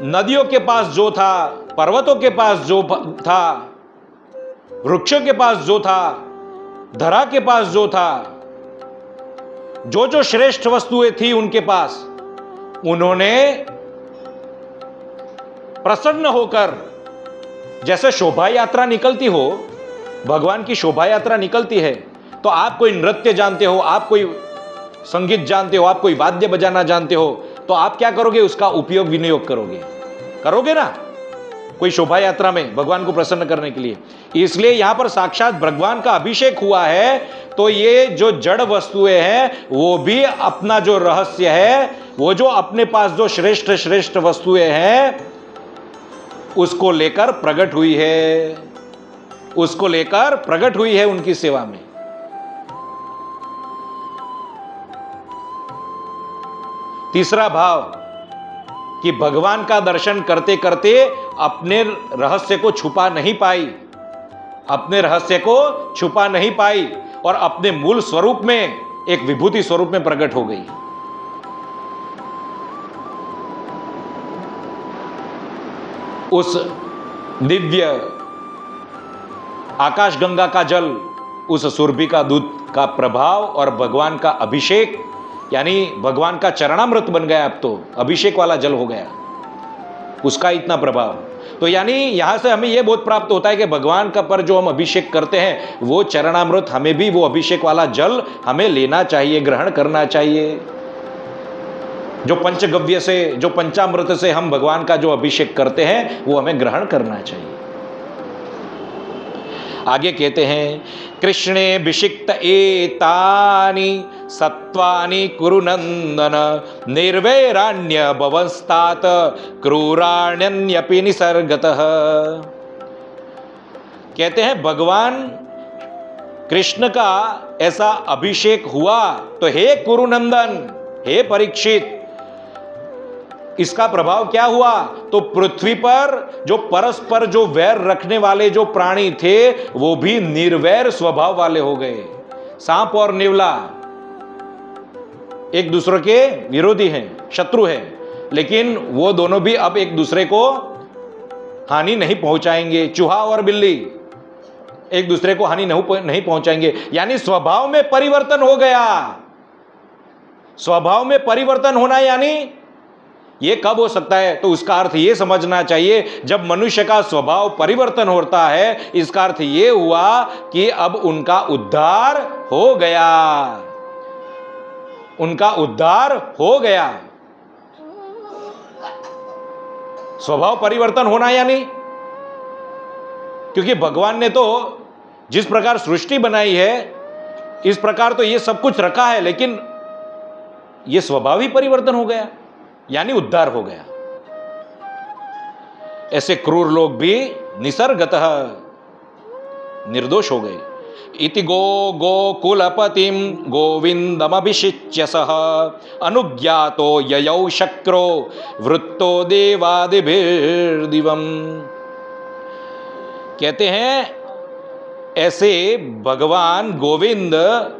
नदियों के पास जो था, पर्वतों के पास जो था, वृक्षों के पास जो था, धरा के पास जो था, जो जो श्रेष्ठ वस्तुएं थी उनके पास, उन्होंने प्रसन्न होकर, जैसे शोभा यात्रा निकलती हो, भगवान की शोभा यात्रा निकलती है, तो आप कोई नृत्य जानते हो, आप कोई संगीत जानते हो, आप कोई वाद्य बजाना जानते हो, तो आप क्या करोगे? उसका उपयोग विनियोग करोगे ना, कोई शोभा यात्रा में भगवान को प्रसन्न करने के लिए। इसलिए यहां पर साक्षात भगवान का अभिषेक हुआ है, तो ये जो जड़ वस्तुएं हैं वो भी अपना जो रहस्य है, वो जो अपने पास जो श्रेष्ठ श्रेष्ठ वस्तुएं हैं उसको लेकर प्रकट हुई है, उसको लेकर प्रकट हुई है उनकी सेवा में। तीसरा भाव कि भगवान का दर्शन करते करते अपने रहस्य को छुपा नहीं पाई, अपने रहस्य को छुपा नहीं पाई और अपने मूल स्वरूप में, एक विभूति स्वरूप में प्रकट हो गई। उस दिव्य आकाश गंगा का जल, उस सुरभि का दूध का प्रभाव और भगवान का अभिषेक, यानी भगवान का चरणामृत बन गया, अब तो अभिषेक वाला जल हो गया, उसका इतना प्रभाव। तो यानी यहां से हमें यह बोध प्राप्त होता है कि भगवान का पर जो हम अभिषेक करते हैं वो चरणामृत, हमें भी वो अभिषेक वाला जल हमें लेना चाहिए, ग्रहण करना चाहिए। जो पंचगव्य से, जो पंचामृत से हम भगवान का जो अभिषेक करते हैं वो हमें ग्रहण करना चाहिए। आगे कहते हैं, कृष्णे विषिक्त एतानि सत्वानि कुरु नंदन निर्वैराण्य भवंस्तात क्रूराण्यन्यपि निसर्गतः। कहते हैं भगवान कृष्ण का ऐसा अभिषेक हुआ तो हे कुरुनंदन, हे परीक्षित, इसका प्रभाव क्या हुआ? तो पृथ्वी पर जो परस्पर जो वैर रखने वाले जो प्राणी थे वो भी निर्वैर स्वभाव वाले हो गए। सांप और नेवला एक दूसरे के विरोधी हैं, शत्रु हैं, लेकिन वो दोनों भी अब एक दूसरे को हानि नहीं पहुंचाएंगे। चूहा और बिल्ली एक दूसरे को हानि नहीं पहुंचाएंगे। यानी स्वभाव में परिवर्तन हो गया। स्वभाव में परिवर्तन होना यानी ये कब हो सकता है? तो उसका अर्थ ये समझना चाहिए, जब मनुष्य का स्वभाव परिवर्तन होता है, इसका अर्थ ये हुआ कि अब उनका उद्धार हो गया, उनका उद्धार हो गया। स्वभाव परिवर्तन होना यानी, क्योंकि भगवान ने तो जिस प्रकार सृष्टि बनाई है इस प्रकार तो ये सब कुछ रखा है, लेकिन ये स्वभाव ही परिवर्तन हो गया, यानी उद्धार हो गया। ऐसे क्रूर लोग भी निसर्गतः निर्दोष हो गए। इति गोकुलपतिं गोविंदमभिषिच्य सह अनुज्ञातो ययौ शक्रो वृत्तो देवादिभिर्दिवम्। कहते हैं ऐसे भगवान गोविंद,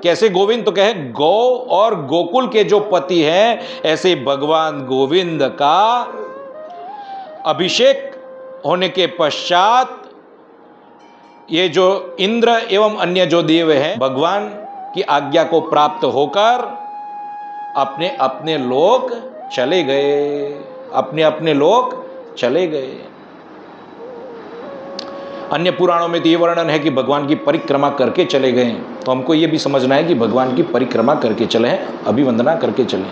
कैसे गोविंद? तो कहे गौ और गोकुल के जो पति हैं, ऐसे भगवान गोविंद का अभिषेक होने के पश्चात ये जो इंद्र एवं अन्य जो देव हैं, भगवान की आज्ञा को प्राप्त होकर अपने अपने लोक चले गए, अपने अपने लोक चले गए। अन्य पुराणों में तो ये वर्णन है कि भगवान की परिक्रमा करके चले गए, तो हमको ये भी समझना है कि भगवान की परिक्रमा करके चले हैं, अभिवंदना करके चले।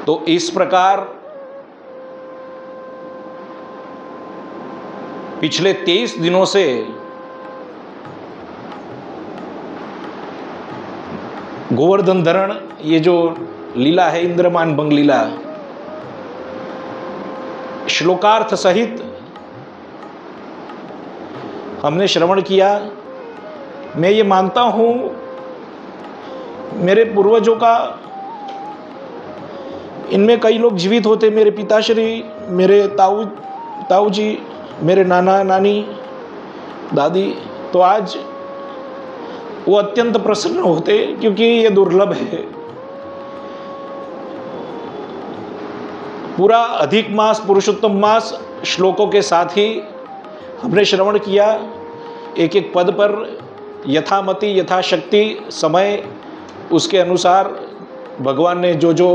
तो इस प्रकार पिछले 23 दिनों से गोवर्धन धरण ये जो लीला है, इंद्रमान भंग लीला, श्लोकार्थ सहित हमने श्रवण किया। मैं ये मानता हूँ मेरे पूर्वजों का, इनमें कई लोग जीवित होते, मेरे पिताश्री, मेरे ताऊ जी, मेरे नाना नानी, दादी, तो आज वो अत्यंत प्रसन्न होते, क्योंकि ये दुर्लभ है। पूरा अधिक मास, पुरुषोत्तम मास श्लोकों के साथ ही हमने श्रवण किया। एक एक पद पर यथामति यथाशक्ति समय उसके अनुसार भगवान ने जो जो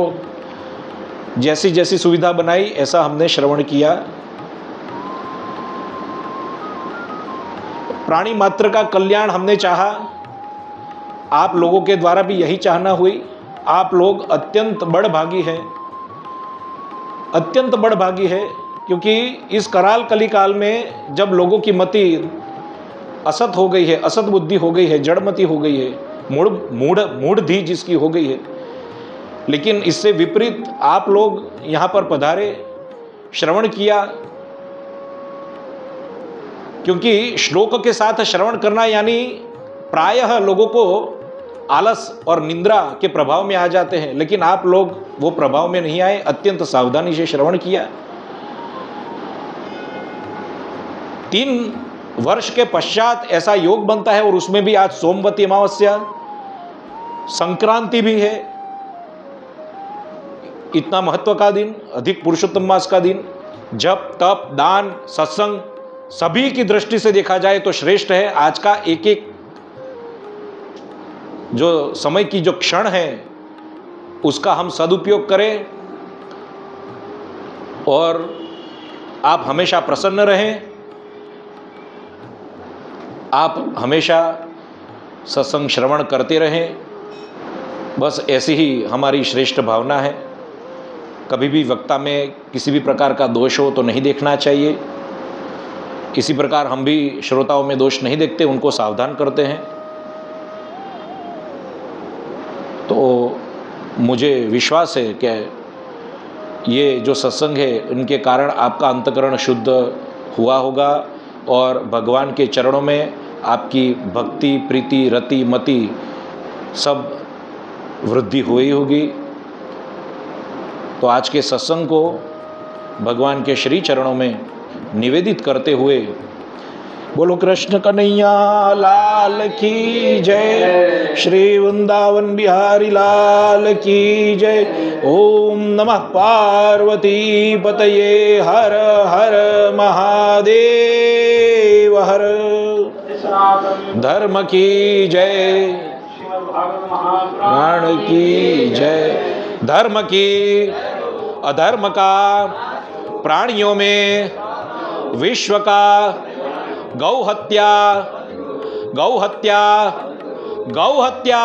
जैसी जैसी सुविधा बनाई ऐसा हमने श्रवण किया। प्राणी मात्र का कल्याण हमने चाहा, आप लोगों के द्वारा भी यही चाहना हुई। आप लोग अत्यंत बड़भागी हैं, अत्यंत बड़भागी है, क्योंकि इस कराल कलिकाल में जब लोगों की मति असत हो गई है, असत बुद्धि हो गई है, जड़मति हो गई है, मूढ़ जिसकी हो गई है, लेकिन इससे विपरीत आप लोग यहाँ पर पधारे, श्रवण किया। क्योंकि श्लोक के साथ श्रवण करना यानी प्रायः लोगों को आलस और निंद्रा के प्रभाव में आ जाते हैं, लेकिन आप लोग वो प्रभाव में नहीं आए, अत्यंत सावधानी से श्रवण किया। 3 वर्ष के पश्चात ऐसा योग बनता है, और उसमें भी आज सोमवती अमावस्या, संक्रांति भी है, इतना महत्व का दिन, अधिक पुरुषोत्तम मास का दिन, जप तप दान सत्संग सभी की दृष्टि से देखा जाए तो श्रेष्ठ है। आज का एक एक जो समय की जो क्षण है उसका हम सदुपयोग करें। और आप हमेशा प्रसन्न रहें। आप हमेशा सत्संग श्रवण करते रहें। बस ऐसी ही हमारी श्रेष्ठ भावना है। कभी भी वक्ता में किसी भी प्रकार का दोष हो तो नहीं देखना चाहिए। इसी प्रकार हम भी श्रोताओं में दोष नहीं देखते, उनको सावधान करते हैं। तो मुझे विश्वास है कि ये जो सत्संग है इनके कारण आपका अंतकरण शुद्ध हुआ होगा और भगवान के चरणों में आपकी भक्ति, प्रीति, रति, मति सब वृद्धि हुई होगी। तो आज के सत्संग को भगवान के श्री चरणों में निवेदित करते हुए बोलो कृष्ण कन्हैया लाल की जय, श्री वृंदावन बिहारी लाल की जय। ओम नमः पार्वती पतये, हर हर महादेव हर। धर्म की जय, प्राण की जय। धर्म की अधर्म का प्राणियों में, विश्व का गौ हत्या, गौ हत्या, गौ हत्या,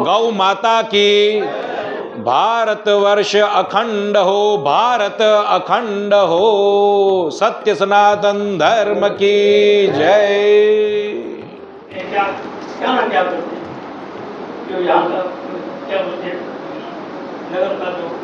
गौ माता की। भारतवर्ष अखंड हो, भारत अखंड हो। सत्य सनातन धर्म की जय। क्या नाम क्या करते हैं? जो यहाँ का क्या बोलते हैं, नगर का जो